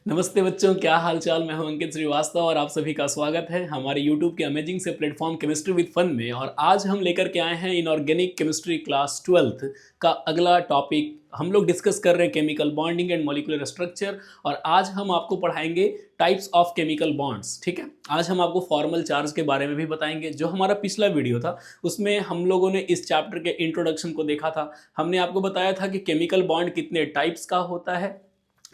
नमस्ते बच्चों, क्या हाल चाल। मैं हूं अंकित श्रीवास्तव और आप सभी का स्वागत है हमारे YouTube के अमेजिंग से प्लेटफॉर्म केमिस्ट्री विद फन में। और आज हम लेकर के आए हैं इनऑर्गेनिक केमिस्ट्री क्लास 12th का अगला टॉपिक। हम लोग डिस्कस कर रहे हैं chemical bonding and molecular structure. और आज हम आपको पढ़ाएंगे टाइप्स ऑफ केमिकल बॉन्ड्स। ठीक है, आज हम आपको फॉर्मल चार्ज के बारे में भी बताएंगे। जो हमारा पिछला वीडियो था उसमें हम लोगों ने इस चैप्टर के इंट्रोडक्शन को देखा था। हमने आपको बताया था कि केमिकल बॉन्ड कितने टाइप्स का होता है,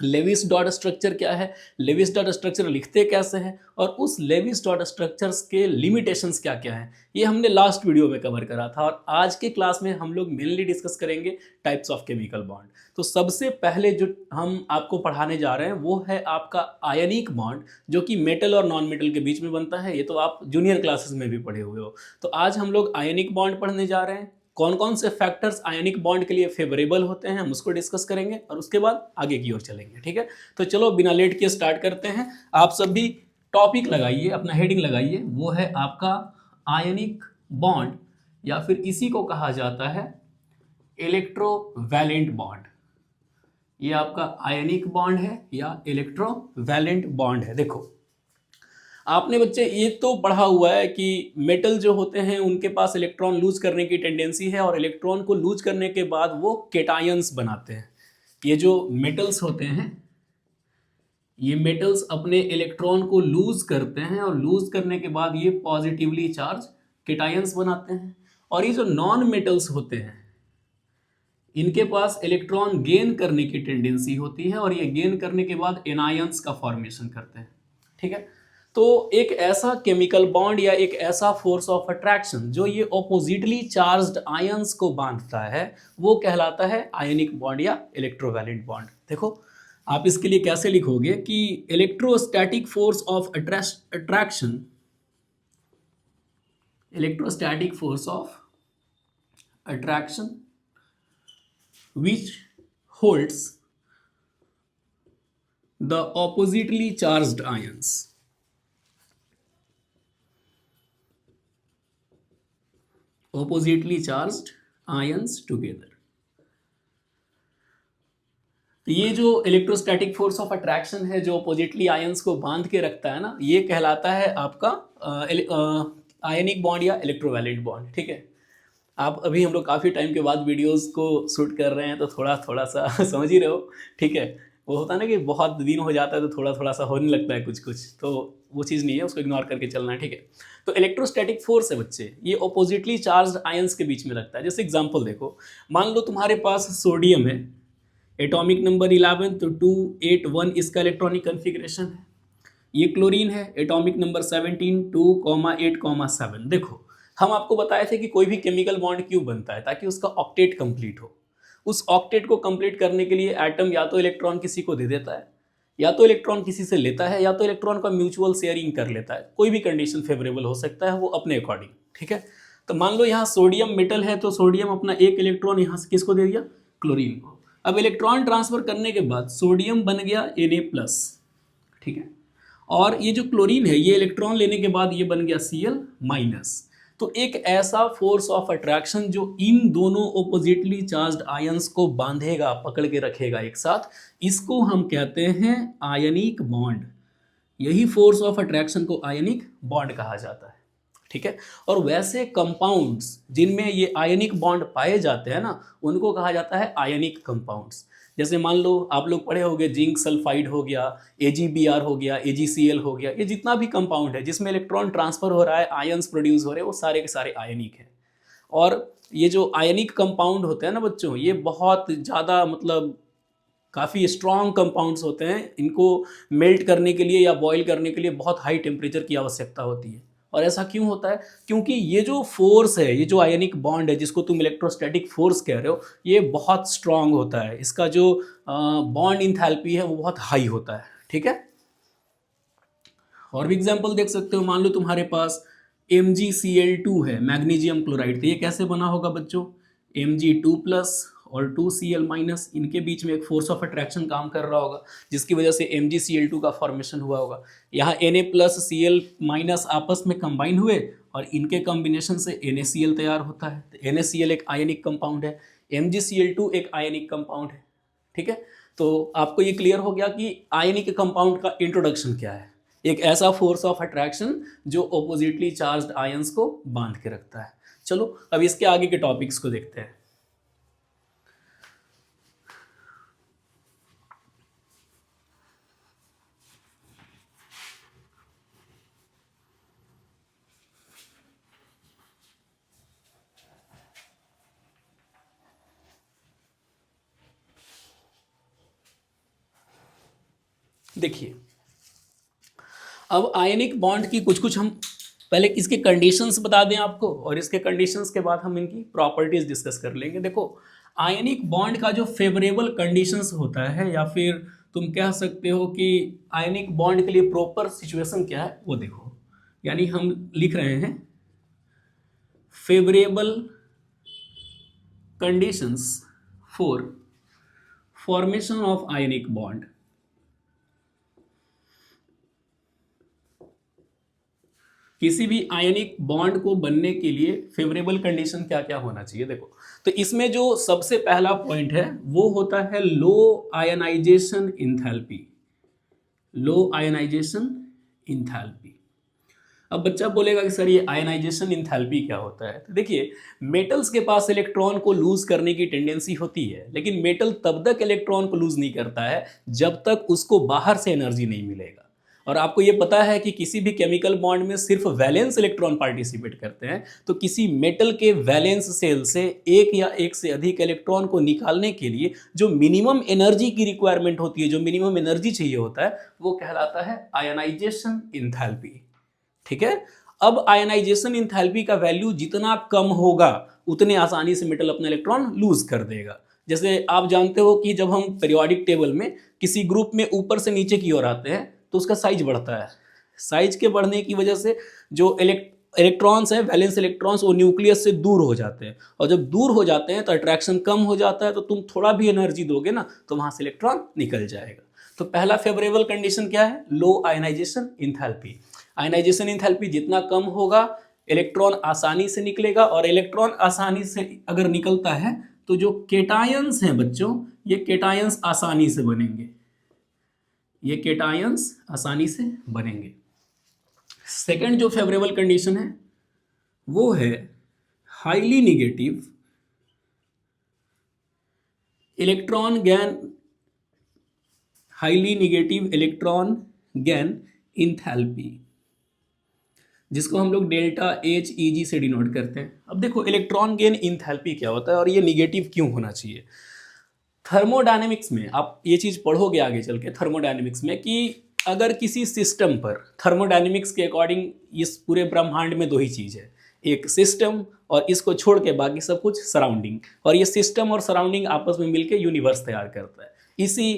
लेविस डॉट स्ट्रक्चर क्या है, लेविस डॉट स्ट्रक्चर लिखते कैसे हैं, और उस लेविस डॉट स्ट्रक्चर्स के लिमिटेशंस क्या क्या हैं, ये हमने लास्ट वीडियो में कवर करा था। और आज के क्लास में हम लोग मेनली डिस्कस करेंगे टाइप्स ऑफ केमिकल बॉन्ड। तो सबसे पहले जो हम आपको पढ़ाने जा रहे हैं वो है आपका आयनिक बॉन्ड, जो कि मेटल और नॉन मेटल के बीच में बनता है। ये तो आप जूनियर क्लासेस में भी पढ़े हुए हो। तो आज हम लोग आयनिक बॉन्ड पढ़ने जा रहे हैं। कौन कौन से फैक्टर्स आयनिक बॉन्ड के लिए फेवरेबल होते हैं हम उसको डिस्कस करेंगे और उसके बाद आगे की ओर चलेंगे। ठीक है, तो चलो बिना लेट किए स्टार्ट करते हैं। आप सभी टॉपिक लगाइए, अपना हेडिंग लगाइए, वो है आपका आयनिक बॉन्ड, या फिर इसी को कहा जाता है इलेक्ट्रोवैलेंट बॉन्ड। ये आपका आयनिक बॉन्ड है या इलेक्ट्रोवैलेंट बॉन्ड है। देखो आपने बच्चे ये तो पढ़ा हुआ है कि मेटल जो होते हैं उनके पास इलेक्ट्रॉन लूज करने की टेंडेंसी है, और इलेक्ट्रॉन को लूज करने के बाद वो केटायंस बनाते हैं। ये जो मेटल्स होते हैं, ये मेटल्स अपने इलेक्ट्रॉन को लूज करते हैं, और लूज करने के बाद ये पॉजिटिवली चार्ज केटायंस बनाते हैं। और ये जो नॉन मेटल्स होते हैं इनके पास इलेक्ट्रॉन गेन करने की टेंडेंसी होती है, और ये गेन करने के बाद एनायंस का फॉर्मेशन करते हैं। ठीक है, तो एक ऐसा केमिकल बॉन्ड या एक ऐसा फोर्स ऑफ अट्रैक्शन जो ये ऑपोजिटली चार्ज्ड आयंस को बांधता है वो कहलाता है आयनिक बॉन्ड या इलेक्ट्रोवैलेंट बॉन्ड। देखो आप इसके लिए कैसे लिखोगे कि electrostatic force of attraction, electrostatic force of attraction which holds the oppositely charged ions, oppositely charged ions together। तो ये जो इलेक्ट्रोस्टैटिक फोर्स ऑफ अट्रैक्शन है जो अपोजिटली आयंस को बांध के रखता है ना, ये कहलाता है आपका आयनिक बॉन्ड या इलेक्ट्रोवैलेंट बॉन्ड। ठीक है, आप अभी हम लोग काफ़ी टाइम के बाद वीडियोस को शूट कर रहे हैं तो थोड़ा थोड़ा सा समझ ही रहे हो। ठीक है, वो होता है ना कि बहुत दिन हो जाता है तो थोड़ा थोड़ा सा होने लगता है कुछ कुछ, तो वो चीज़ नहीं है, उसको इग्नोर करके चलना है। ठीक है, तो इलेक्ट्रोस्टैटिक फोर्स है बच्चे, ये ऑपोजिटली चार्ज आयंस के बीच में लगता है। जैसे एग्जांपल देखो, मान लो तुम्हारे पास सोडियम है, एटॉमिक नंबर 11, तो 281 इसका इलेक्ट्रॉनिक कन्फिग्रेशन है। ये क्लोरीन है, एटॉमिक नंबर 17, 2,8,7। देखो हम आपको बताए थे कि कोई भी केमिकल बॉन्ड क्यों बनता है, ताकि उसका ऑक्टेट कंप्लीट हो। उस ऑक्टेट को कंप्लीट करने के लिए एटम या तो इलेक्ट्रॉन किसी को दे देता है, या तो इलेक्ट्रॉन किसी से लेता है, या तो इलेक्ट्रॉन का म्यूचुअल शेयरिंग कर लेता है। कोई भी कंडीशन फेवरेबल हो सकता है, वो अपने अकॉर्डिंग। ठीक है, तो मान लो यहाँ सोडियम मेटल है, तो सोडियम अपना एक इलेक्ट्रॉन यहाँ से किसको दे दिया, क्लोरीन को। अब इलेक्ट्रॉन ट्रांसफर करने के बाद सोडियम बन गया Na+। ठीक है, और ये जो क्लोरीन है ये इलेक्ट्रॉन लेने के बाद ये बन गया Cl-। तो एक ऐसा फोर्स ऑफ अट्रैक्शन जो इन दोनों ऑपोजिटली चार्ज्ड आयंस को बांधेगा, पकड़ के रखेगा एक साथ, इसको हम कहते हैं आयनिक बॉन्ड। यही फोर्स ऑफ अट्रैक्शन को आयनिक बॉन्ड कहा जाता है। ठीक है, और वैसे कंपाउंड्स जिनमें ये आयनिक बॉन्ड पाए जाते हैं ना, उनको कहा जाता है आयनिक कंपाउंड्स। जैसे मान लो आप लोग पढ़े होंगे जिंक सल्फाइड हो गया, AgBr हो गया, AgCl हो गया। ये जितना भी कंपाउंड है जिसमें इलेक्ट्रॉन ट्रांसफर हो रहा है, आयंस प्रोड्यूस हो रहे हैं, वो सारे के सारे आयनिक हैं। और ये जो आयनिक कंपाउंड होते हैं ना बच्चों, ये बहुत ज़्यादा मतलब काफ़ी स्ट्रॉन्ग कंपाउंड्स होते हैं। इनको मेल्ट करने के लिए या बॉईल करने के लिए बहुत हाई टेम्परेचर की आवश्यकता होती है। और ऐसा क्यों होता है, क्योंकि ये जो फोर्स है, ये जो आयनिक बॉन्ड है जिसको तुम इलेक्ट्रोस्टैटिक फोर्स कह रहे हो, ये बहुत स्ट्रांग होता है। इसका जो बॉन्ड इंथैल्पी है वो बहुत हाई होता है। ठीक है, और भी एग्जांपल देख सकते हो। मान लो तुम्हारे पास MgCl2 है, मैग्नीशियम क्लोराइड। तो ये कैसे बना होगा बच्चों, Mg2+ और 2Cl-, इनके बीच में एक फोर्स ऑफ अट्रैक्शन काम कर रहा होगा, जिसकी वजह से MgCl2 का फॉर्मेशन हुआ होगा। यहाँ Na+Cl- आपस में कंबाइन हुए और इनके कॉम्बिनेशन से NaCl तैयार होता है। तो NaCl एक आयनिक कंपाउंड है, MgCl2 एक आयनिक कंपाउंड है। ठीक है, तो आपको ये क्लियर हो गया कि आयनिक कंपाउंड का इंट्रोडक्शन क्या है। एक ऐसा फोर्स ऑफ अट्रैक्शन जो ऑपोजिटली चार्ज्ड आयंस को बांध के रखता है। चलो अब इसके आगे के टॉपिक्स को देखते हैं। देखिए, अब आयनिक बॉन्ड की कुछ कुछ हम पहले इसके कंडीशंस बता दें आपको, और इसके कंडीशंस के बाद हम इनकी प्रॉपर्टीज डिस्कस कर लेंगे। देखो, आयनिक बॉन्ड का जो फेवरेबल कंडीशंस होता है, या फिर तुम कह सकते हो कि आयनिक बॉन्ड के लिए प्रॉपर सिचुएशन क्या है वो देखो। यानी हम लिख रहे हैं favourable conditions for formation of ionic bond. किसी भी आयनिक बॉन्ड को बनने के लिए फेवरेबल कंडीशन क्या क्या होना चाहिए। देखो, तो इसमें जो सबसे पहला पॉइंट है वो होता है लो आयनाइजेशन इंथैल्पी। लो आयनाइजेशन इंथैल्पी। अब बच्चा बोलेगा कि सर ये आयनाइजेशन इंथैल्पी क्या होता है। तो देखिए, मेटल्स के पास इलेक्ट्रॉन को लूज करने की टेंडेंसी होती है, लेकिन मेटल तब तक इलेक्ट्रॉन को लूज नहीं करता है जब तक उसको बाहर से एनर्जी नहीं मिलेगा। और आपको ये पता है कि किसी भी केमिकल बॉन्ड में सिर्फ वैलेंस इलेक्ट्रॉन पार्टिसिपेट करते हैं। तो किसी मेटल के वैलेंस सेल से एक या एक से अधिक इलेक्ट्रॉन को निकालने के लिए जो मिनिमम एनर्जी की रिक्वायरमेंट होती है, जो मिनिमम एनर्जी चाहिए होता है, वो कहलाता है आयनाइजेशन इंथैल्पी। ठीक है। अब आयनाइजेशन इंथैल्पी का वैल्यू जितना कम होगा उतने आसानी से मेटल अपना इलेक्ट्रॉन लूज कर देगा। जैसे आप जानते हो कि जब हम पीरियोडिक टेबल में किसी ग्रुप में ऊपर से नीचे की ओर आते हैं तो उसका साइज बढ़ता है। साइज के बढ़ने की वजह से जो इलेक्ट्रॉन्स हैं, वैलेंस इलेक्ट्रॉन्स, वो न्यूक्लियस से दूर हो जाते हैं, और जब दूर हो जाते हैं तो अट्रैक्शन कम हो जाता है। तो तुम थोड़ा भी एनर्जी दोगे ना तो वहां से इलेक्ट्रॉन निकल जाएगा। तो पहला फेवरेबल कंडीशन क्या है? लो आयनाइजेशन इंथैल्पी। आयनाइजेशन इंथैल्पी जितना कम होगा इलेक्ट्रॉन आसानी से निकलेगा, और इलेक्ट्रॉन आसानी से अगर निकलता है तो जो केटायंस हैं बच्चों, ये केटायंस आसानी से बनेंगे। ये केटायंस आसानी से बनेंगे। सेकंड जो फेवरेबल कंडीशन है वो है highly negative electron gain, highly negative electron gain enthalpy, जिसको हम लोग डेल्टा एच ई जी से डिनोट करते हैं। अब देखो, इलेक्ट्रॉन गेन इंथैल्पी क्या होता है और ये निगेटिव क्यों होना चाहिए। थर्मोडायनेमिक्स में आप ये चीज़ पढ़ोगे आगे चल के थर्मोडायनेमिक्स में, कि अगर किसी सिस्टम पर, थर्मोडायनेमिक्स के अकॉर्डिंग इस पूरे ब्रह्मांड में दो ही चीज़ है, एक सिस्टम और इसको छोड़ के बाकी सब कुछ सराउंडिंग, और ये सिस्टम और सराउंडिंग आपस में मिलके यूनिवर्स तैयार करता है। इसी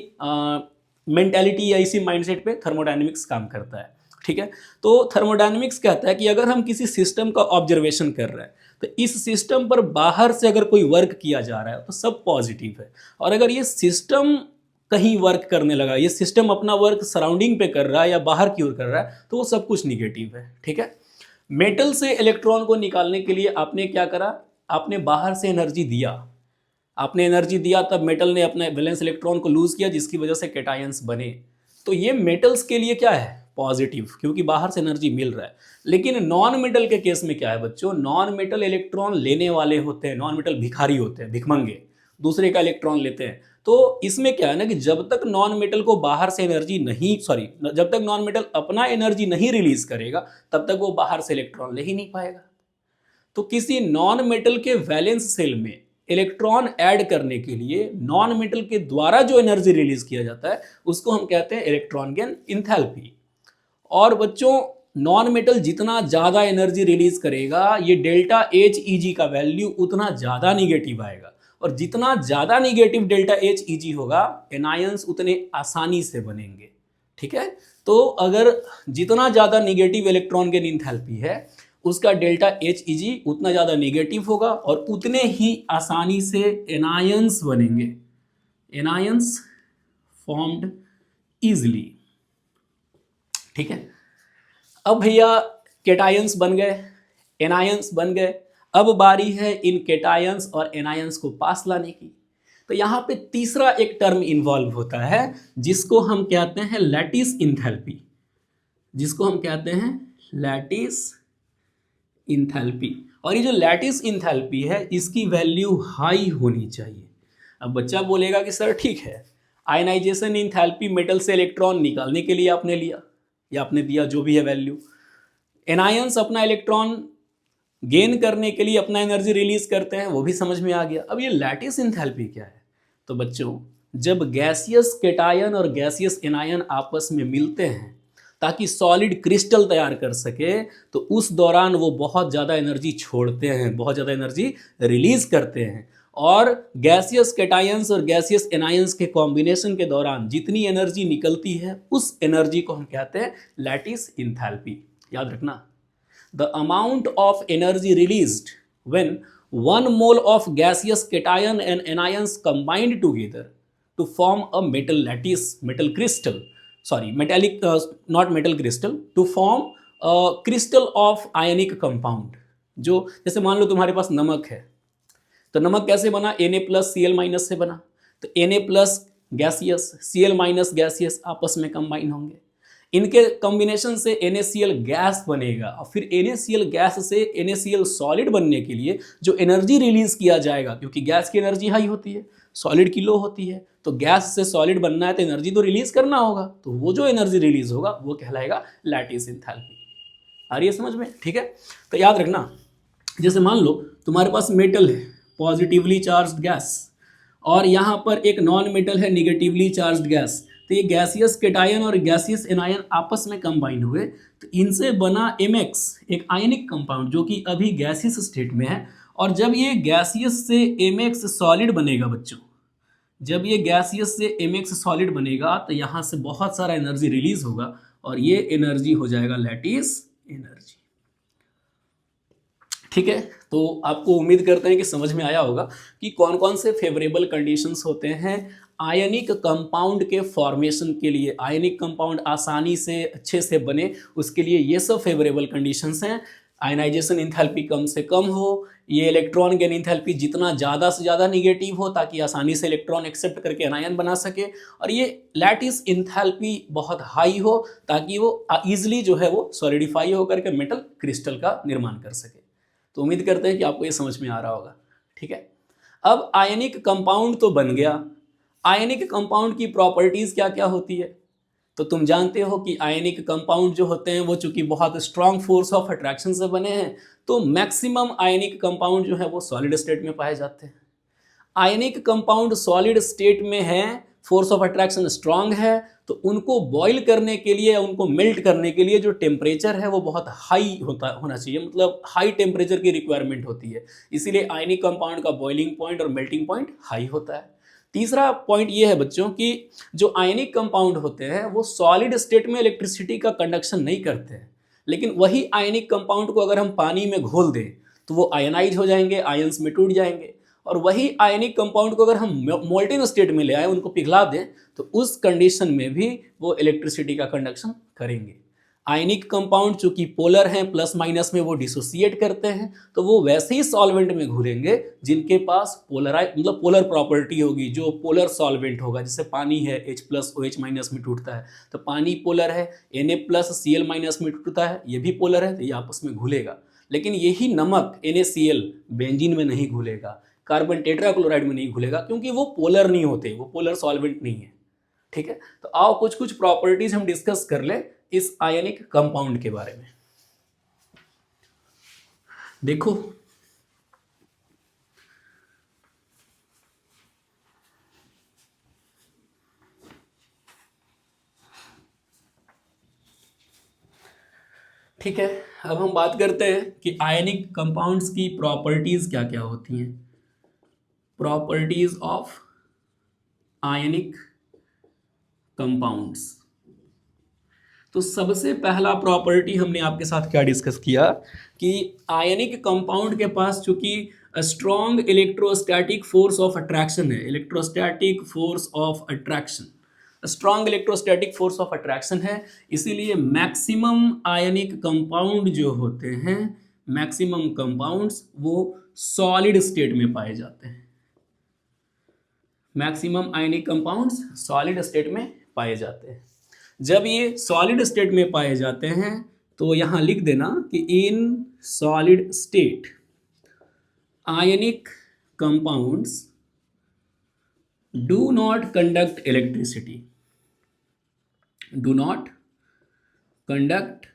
मेंटालिटी या इसी माइंडसेट पे थर्मोडायनेमिक्स काम करता है। ठीक है। तो थर्मोडायनेमिक्स कहता है कि अगर हम किसी सिस्टम का ऑब्जर्वेशन कर रहे हैं तो इस सिस्टम पर बाहर से अगर कोई वर्क किया जा रहा है तो सब पॉजिटिव है, और अगर ये सिस्टम कहीं वर्क करने लगा, ये सिस्टम अपना वर्क सराउंडिंग पे कर रहा है या बाहर की ओर कर रहा है, तो वो सब कुछ निगेटिव है। ठीक है। मेटल से इलेक्ट्रॉन को निकालने के लिए आपने क्या करा? आपने बाहर से एनर्जी दिया, आपने एनर्जी दिया, तब मेटल ने अपने वैलेंस इलेक्ट्रॉन को लूज किया, जिसकी वजह से कैटायंस बने। तो ये मेटल्स के लिए क्या है? पॉजिटिव, क्योंकि बाहर से एनर्जी मिल रहा है। लेकिन नॉन मेटल के केस में क्या है बच्चों? नॉन मेटल इलेक्ट्रॉन लेने वाले होते हैं, नॉन मेटल भिखारी होते हैं, भिखमंगे, दूसरे का इलेक्ट्रॉन लेते हैं। तो इसमें क्या है ना कि जब तक नॉन मेटल को बाहर से एनर्जी नहीं, जब तक नॉन मेटल अपना एनर्जी नहीं रिलीज करेगा तब तक वो बाहर से इलेक्ट्रॉन ले ही नहीं पाएगा। तो किसी नॉन मेटल के वैलेंस सेल में इलेक्ट्रॉन ऐड करने के लिए नॉन मेटल के द्वारा जो एनर्जी रिलीज किया जाता है उसको हम कहते हैं इलेक्ट्रॉन गेन इंथैल्पी। और बच्चों, नॉन मेटल जितना ज़्यादा एनर्जी रिलीज करेगा, ये डेल्टा एच ई जी का वैल्यू उतना ज़्यादा निगेटिव आएगा, और जितना ज़्यादा निगेटिव डेल्टा एच ई जी होगा एनायंस उतने आसानी से बनेंगे। ठीक है। तो अगर जितना ज़्यादा निगेटिव इलेक्ट्रॉन गेन इंथैल्पी है उसका डेल्टा एच ई जी उतना ज़्यादा निगेटिव होगा, और उतने ही आसानी से एनायंस बनेंगे, एनायंस फॉर्म्ड ईजिली। ठीक है। अब भैया केटायंस बन गए, एनायंस बन गए। अब बारी है इन केटायंस और एनायंस को पास लाने की। तो तो यहाँ पे तीसरा एक टर्म इन्वॉल्व होता है जिसको हम कहते हैं लैटिस इंथैल्पी, जिसको हम कहते हैं लैटिस इंथैल्पी। और ये जो लैटिस इंथैल्पी है इसकी वैल्यू हाई होनी चाहिए। अब बच्चा बोलेगा कि सर ठीक है, आयनाइजेशन इंथैल्पी मेटल से इलेक्ट्रॉन निकालने के लिए आपने लिया या आपने दिया जो भी है वैल्यू, एनायंस अपना इलेक्ट्रॉन गेन करने के लिए अपना एनर्जी रिलीज करते हैं, वो भी समझ में आ गया। अब ये लैटिस इंथैल्पी क्या है? तो बच्चों, जब गैसियस केटायन और गैसियस एनायन आपस में मिलते हैं ताकि सॉलिड क्रिस्टल तैयार कर सके, तो उस दौरान वो बहुत ज़्यादा एनर्जी छोड़ते हैं, बहुत ज़्यादा एनर्जी रिलीज करते हैं। और गैसियस केटायंस और गैसियस एनायंस के कॉम्बिनेशन के दौरान जितनी एनर्जी निकलती है उस एनर्जी को हम कहते हैं लैटिस इंथैल्पी। याद रखना, the amount of energy released when 1 mole of gaseous cation and anions combined together to form a metal lattice, metal crystal, sorry, metallic, not metal crystal, to form a crystal of ionic compound। जो जैसे मान लो तुम्हारे पास नमक है, तो नमक कैसे बना? Na प्लस Cl माइनस से बना। तो Na plus gaseous, Cl minus gaseous आपस में कंबाइन होंगे, इनके कॉम्बिनेशन से NaCl गैस बनेगा। और फिर NaCl गैस से NaCl सॉलिड बनने के लिए जो एनर्जी रिलीज किया जाएगा, क्योंकि गैस की एनर्जी हाई होती है, सॉलिड की लो होती है, तो गैस से सॉलिड बनना है तो एनर्जी तो रिलीज करना होगा, तो वो जो एनर्जी रिलीज होगा वो कहलाएगा लैटिस इंथैल्पी। आ रही है समझ में? ठीक है, तो याद रखना, जैसे मान लो तुम्हारे पास मेटल है, पॉजिटिवली चार्ज्ड गैस, और यहाँ पर एक नॉन मेटल है, निगेटिवली चार्ज्ड गैस। तो ये गैसियस केटायन और गैसियस एनायन आपस में कंबाइन हुए, तो इनसे बना MX, एक आयनिक कंपाउंड जो कि अभी गैसियस स्टेट में है। और जब ये गैसियस से MX सॉलिड बनेगा बच्चों, जब ये गैसियस से MX सॉलिड बनेगा तो यहाँ से बहुत सारा एनर्जी रिलीज होगा और ये एनर्जी हो जाएगा लैटिस एनर्जी। ठीक है, तो आपको उम्मीद करते हैं कि समझ में आया होगा कि कौन कौन से फेवरेबल कंडीशंस होते हैं आयनिक कंपाउंड के फॉर्मेशन के लिए, आयनिक कंपाउंड आसानी से अच्छे से बने उसके लिए ये सब फेवरेबल कंडीशंस हैं। आयनाइजेशन इंथैल्पी कम से कम हो, ये इलेक्ट्रॉन गेन इंथैल्पी जितना ज़्यादा से ज़्यादा निगेटिव हो ताकि आसानी से इलेक्ट्रॉन एक्सेप्ट करके एनायन बना सके, और ये लैटिस इंथैल्पी बहुत हाई हो ताकि वो ईजिली जो है वो सॉलिडिफाई होकर के मेटल क्रिस्टल का निर्माण कर सके। तो उम्मीद करते हैं कि आपको ये समझ में आ रहा होगा। ठीक है, अब आयनिक कंपाउंड तो बन गया, आयनिक कंपाउंड की प्रॉपर्टीज क्या क्या होती है? तो तुम जानते हो कि आयनिक कंपाउंड जो होते हैं वो चूंकि बहुत स्ट्रांग फोर्स ऑफ अट्रैक्शन से बने हैं, तो मैक्सिमम आयनिक कंपाउंड जो है वो सॉलिड स्टेट में पाए जाते हैं। आयनिक कंपाउंड सॉलिड स्टेट में है, फोर्स ऑफ अट्रैक्शन स्ट्रांग है, तो उनको बॉईल करने के लिए, उनको मेल्ट करने के लिए जो टेम्परेचर है वो बहुत हाई होना चाहिए, मतलब हाई टेम्परेचर की रिक्वायरमेंट होती है। इसीलिए आयनिक कंपाउंड का बॉइलिंग पॉइंट और मेल्टिंग पॉइंट हाई होता है। तीसरा पॉइंट ये है बच्चों कि जो आयनिक कंपाउंड होते हैं वो सॉलिड स्टेट में इलेक्ट्रिसिटी का कंडक्शन नहीं करते हैं, लेकिन वही आयनिक कंपाउंड को अगर हम पानी में घोल दें तो वो आयनाइज हो जाएंगे, आयंस में टूट जाएंगे। और वही आयनिक कंपाउंड को अगर हम मोल्टेन स्टेट में ले आए, उनको पिघला दें, तो उस कंडीशन में भी वो इलेक्ट्रिसिटी का कंडक्शन करेंगे। आयनिक कंपाउंड चूंकि पोलर हैं, प्लस माइनस में वो डिसोसिएट करते हैं, तो वो वैसे ही सॉल्वेंट में घुलेंगे जिनके पास मतलब पोलर प्रॉपर्टी होगी, जो पोलर सॉल्वेंट होगा। जैसे पानी है, H प्लस OH माइनस में टूटता है, तो पानी पोलर है, Na प्लस Cl माइनस में टूटता है, ये भी पोलर है, तो ये आपस में घुलेगा। लेकिन यही नमक NaCl बेंजीन में नहीं घुलेगा, कार्बन टेट्राक्लोराइड में नहीं घुलेगा, क्योंकि वो पोलर नहीं होते, वो पोलर सॉल्वेंट नहीं है। ठीक है, तो आओ कुछ कुछ प्रॉपर्टीज हम डिस्कस कर ले इस आयनिक कंपाउंड के बारे में। देखो, ठीक है, अब हम बात करते हैं कि आयनिक कंपाउंड्स की प्रॉपर्टीज क्या क्या होती हैं। Properties of ionic compounds. तो सबसे पहला प्रॉपर्टी हमने आपके साथ क्या डिस्कस किया कि आयनिक कंपाउंड के पास चूंकि strong electrostatic force of attraction है, electrostatic force of attraction, strong electrostatic force of attraction है, इसीलिए मैक्सिमम आयनिक कंपाउंड जो होते हैं, मैक्सिमम कंपाउंड्स वो सॉलिड स्टेट में पाए जाते हैं। Maximum ionic compounds solid state में पाए जाते हैं। जब ये सॉलिड स्टेट में पाए जाते हैं तो यहाँ लिख देना कि in solid state ionic compounds do not conduct electricity, do not conduct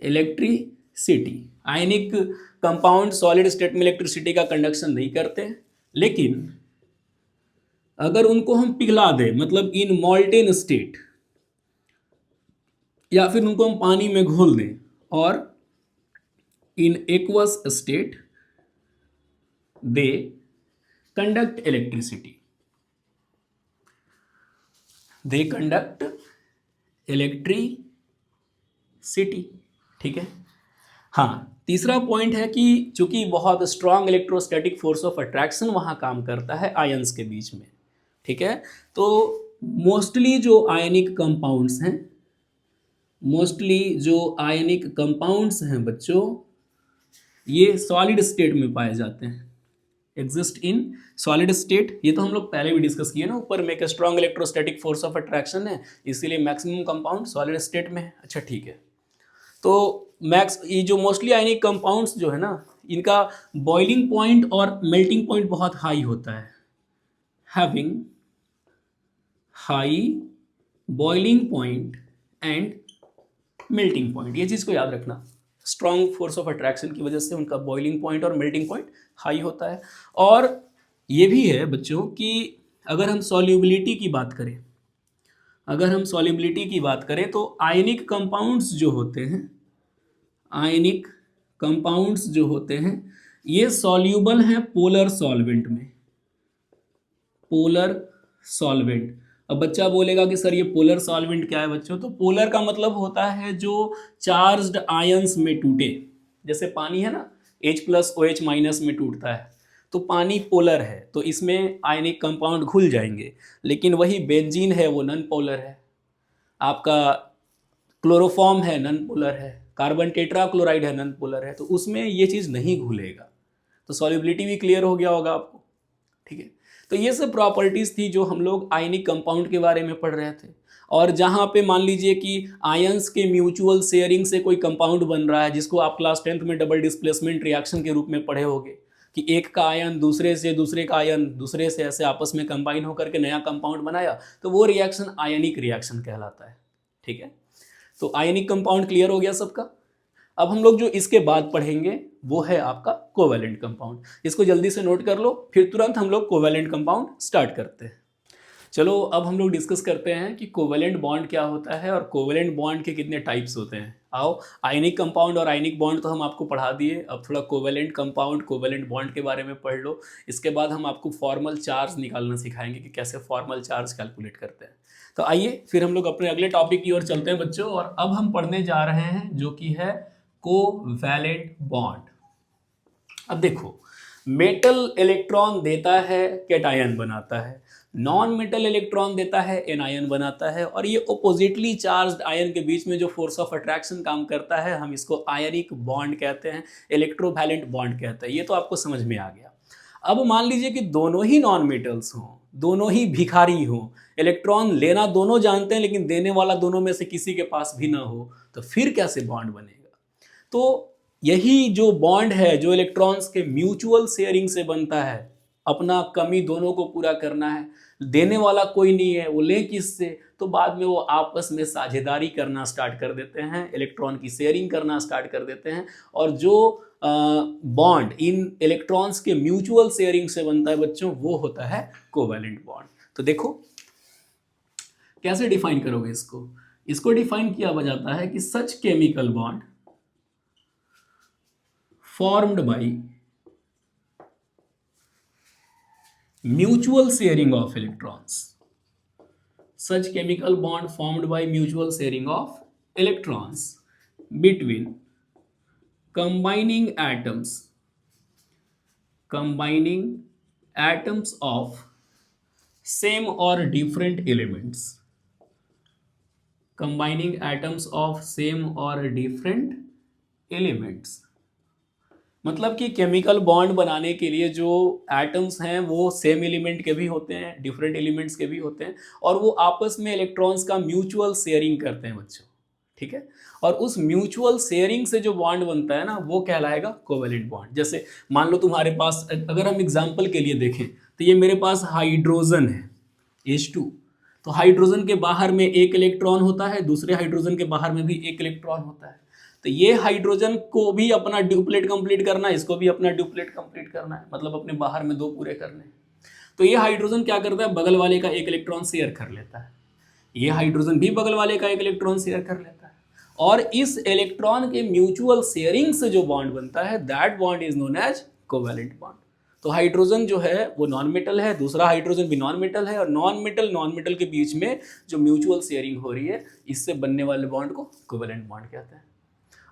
electricity. Ionic compound solid state में इलेक्ट्रिसिटी का कंडक्शन नहीं करते, लेकिन अगर उनको हम पिघला दें, मतलब इन मॉल्टेन स्टेट, या फिर उनको हम पानी में घोल दें और in aqueous state they conduct electricity, they conduct electricity. ठीक है। हाँ, तीसरा पॉइंट है कि चूंकि बहुत strong electrostatic force of attraction वहाँ काम करता है आयंस के बीच में। ठीक है। तो मोस्टली जो आयनिक कंपाउंड्स हैं, मोस्टली जो आयनिक कंपाउंड्स हैं बच्चों, ये सॉलिड स्टेट में पाए जाते हैं, एग्जिस्ट इन सॉलिड स्टेट। ये तो हम लोग पहले भी डिस्कस किए ना ऊपर में, एक strong electrostatic force of attraction है, इसीलिए मैक्सिमम कंपाउंड सॉलिड स्टेट में है। अच्छा ठीक है। तो ये जो मोस्टली आयनिक कंपाउंड्स जो है ना, इनका बॉइलिंग पॉइंट और मेल्टिंग पॉइंट बहुत हाई होता है, having high boiling point and melting point. ये चीज़ को याद रखना, स्ट्रॉन्ग फोर्स ऑफ अट्रैक्शन की वजह से उनका बॉइलिंग पॉइंट और मेल्टिंग पॉइंट हाई होता है। और ये भी है बच्चों कि अगर हम सॉल्युबिलिटी की बात करें, अगर हम सॉल्युबिलिटी की बात करें तो आयनिक कंपाउंड्स जो होते हैं, आयनिक कंपाउंड्स जो होते हैं ये सॉल्यूबल हैं पोलर सॉल्वेंट में, पोलर सॉल्वेंट। अब बच्चा बोलेगा कि सर ये पोलर सॉल्वेंट क्या है बच्चों? तो पोलर का मतलब होता है जो चार्ज्ड आयंस में टूटे, जैसे पानी है ना, H+OH- में टूटता है, तो पानी पोलर है, तो इसमें आयनिक कंपाउंड घुल जाएंगे। लेकिन वही बेंजीन है वो नॉन पोलर है, आपका क्लोरोफॉर्म है नॉन पोलर है, कार्बन टेट्राक्लोराइड है नॉन पोलर है, तो उसमें ये चीज़ नहीं घुलेगा। तो सॉल्युबिलिटी भी क्लियर हो गया होगा आपको। ठीक है। तो ये सब प्रॉपर्टीज़ थी जो हम लोग आयनिक कंपाउंड के बारे में पढ़ रहे थे। और जहाँ पे मान लीजिए कि आयंस के म्यूचुअल शेयरिंग से कोई कंपाउंड बन रहा है, जिसको आप क्लास 10th में डबल डिस्प्लेसमेंट रिएक्शन के रूप में पढ़े होंगे, कि एक का आयन दूसरे से, दूसरे का आयन दूसरे से ऐसे आपस में कंबाइन होकर के नया कंपाउंड बनाया, तो वो रिएक्शन आयनिक रिएक्शन कहलाता है। ठीक है। तो आयनिक कंपाउंड क्लियर हो गया सबका। अब हम लोग जो इसके बाद पढ़ेंगे वो है आपका कोवैलेंट कंपाउंड। इसको जल्दी से नोट कर लो, फिर तुरंत हम लोग कोवैलेंट कंपाउंड स्टार्ट करते हैं। चलो अब हम लोग डिस्कस करते हैं कि कोवैलेंट बॉन्ड क्या होता है और कोवैलेंट बॉन्ड के कितने टाइप्स होते हैं। आओ, आयनिक कंपाउंड और आयनिक बॉन्ड तो हम आपको पढ़ा दिए, अब थोड़ा कोवैलेंट कंपाउंड, कोवैलेंट बॉन्ड के बारे में पढ़ लो। इसके बाद हम आपको फॉर्मल चार्ज निकालना सिखाएंगे कि कैसे फॉर्मल चार्ज कैलकुलेट करते हैं। तो आइए फिर हम लोग अपने अगले टॉपिक की ओर चलते हैं बच्चों, और अब हम पढ़ने जा रहे हैं जो कि है कोवैलेंट बॉन्ड। अब देखो, मेटल इलेक्ट्रॉन देता है कैटायन बनाता है, नॉन मेटल इलेक्ट्रॉन देता है एनायन बनाता है, और ये ओपोजिटली चार्ज्ड आयन के बीच में जो फोर्स ऑफ अट्रैक्शन काम करता है हम इसको आयनिक बॉन्ड कहते हैं, इलेक्ट्रोवैलेंट बॉन्ड कहते हैं। ये तो आपको समझ में आ गया। अब मान लीजिए कि दोनों ही नॉन मेटल्स हों, दोनों ही भिखारी हों, इलेक्ट्रॉन लेना दोनों जानते हैं लेकिन देने वाला दोनों में से किसी के पास भी ना हो, तो फिर कैसे बॉन्ड बनेगा? तो यही जो बॉन्ड है जो इलेक्ट्रॉन्स के म्यूचुअल शेयरिंग से बनता है, अपना कमी दोनों को पूरा करना है, देने वाला कोई नहीं है, वो ले किससे? तो बाद में वो आपस में साझेदारी करना स्टार्ट कर देते हैं, इलेक्ट्रॉन की शेयरिंग करना स्टार्ट कर देते हैं, और जो बॉन्ड इन इलेक्ट्रॉन्स के म्यूचुअल शेयरिंग से बनता है बच्चों, वो होता है कोवैलेंट बॉन्ड। तो देखो कैसे डिफाइन करोगे इसको? इसको डिफाइन किया जाता है कि such chemical bond formed by mutual sharing of electrons, such chemical bond formed by mutual sharing of electrons between combining atoms of same or different elements, combining atoms of same or different elements मतलब कि chemical bond बनाने के लिए जो atoms हैं वो same element के भी होते हैं, डिफरेंट एलिमेंट्स के भी होते हैं, और वो आपस में इलेक्ट्रॉन्स का म्यूचुअल शेयरिंग करते हैं बच्चों, ठीक है। और उस म्यूचुअल शेयरिंग से जो बॉन्ड बनता है ना वो कहलाएगा कोवेलेंट बॉन्ड। जैसे मान लो तुम्हारे पास, अगर हम एग्जाम्पल के लिए देखें तो ये मेरे पास हाइड्रोजन है H2, तो हाइड्रोजन के बाहर में एक इलेक्ट्रॉन होता है, दूसरे हाइड्रोजन के बाहर में भी एक इलेक्ट्रॉन होता है। तो ये हाइड्रोजन को भी अपना ड्यूप्लेट कंप्लीट करना है, इसको भी अपना ड्यूप्लेट कंप्लीट करना है, मतलब अपने बाहर में 2 पूरे करने हैं। तो ये हाइड्रोजन क्या करता है, बगल वाले का एक इलेक्ट्रॉन शेयर कर लेता है, ये हाइड्रोजन भी बगल वाले का एक इलेक्ट्रॉन शेयर कर लेता है, और इस इलेक्ट्रॉन के म्यूचुअल शेयरिंग से जो बॉन्ड बनता है that bond is known as covalent bond. तो हाइड्रोजन जो है वो नॉन मेटल है, दूसरा हाइड्रोजन भी नॉन मेटल है, और नॉन मेटल के बीच में जो म्यूचुअल शेयरिंग हो रही है इससे बनने वाले बॉन्ड को कोवेलेंट बॉन्ड कहते हैं।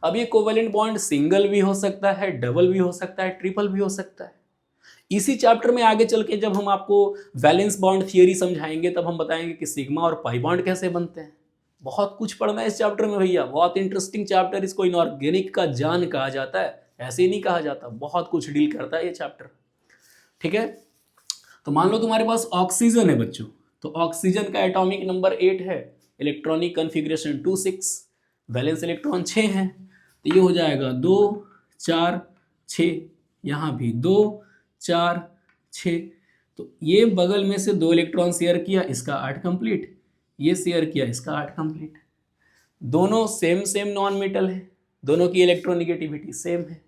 अब ये कोवेलेंट बॉन्ड सिंगल भी हो सकता है, डबल भी हो सकता है, ट्रिपल भी हो सकता है। इसी चैप्टर में आगे चल के जब हम आपको वैलेंस बॉन्ड थियरी समझाएंगे तब हम बताएंगे कि सिग्मा और पाई बॉन्ड कैसे बनते हैं। बहुत कुछ पढ़ना है इस चैप्टर में भैया, बहुत इंटरेस्टिंग चैप्टर। इसको इनऑर्गेनिक का जान कहा जाता है, ऐसे ही नहीं कहा जाता, बहुत कुछ डील करता है ये चैप्टर, ठीक है। तो मान लो तुम्हारे पास ऑक्सीजन है बच्चों, तो ऑक्सीजन का एटॉमिक नंबर 8 है, इलेक्ट्रॉनिक कन्फिग्रेशन 2 6, वैलेंस इलेक्ट्रॉन 6 हैं, तो ये हो जाएगा 2 4 6, यहाँ भी 2 4 6, तो ये बगल में से 2 इलेक्ट्रॉन शेयर किया, इसका 8 कंप्लीट, ये शेयर किया, इसका 8 कंप्लीट। दोनों सेम सेम नॉन मेटल है, दोनों की इलेक्ट्रोनिगेटिविटी सेम है,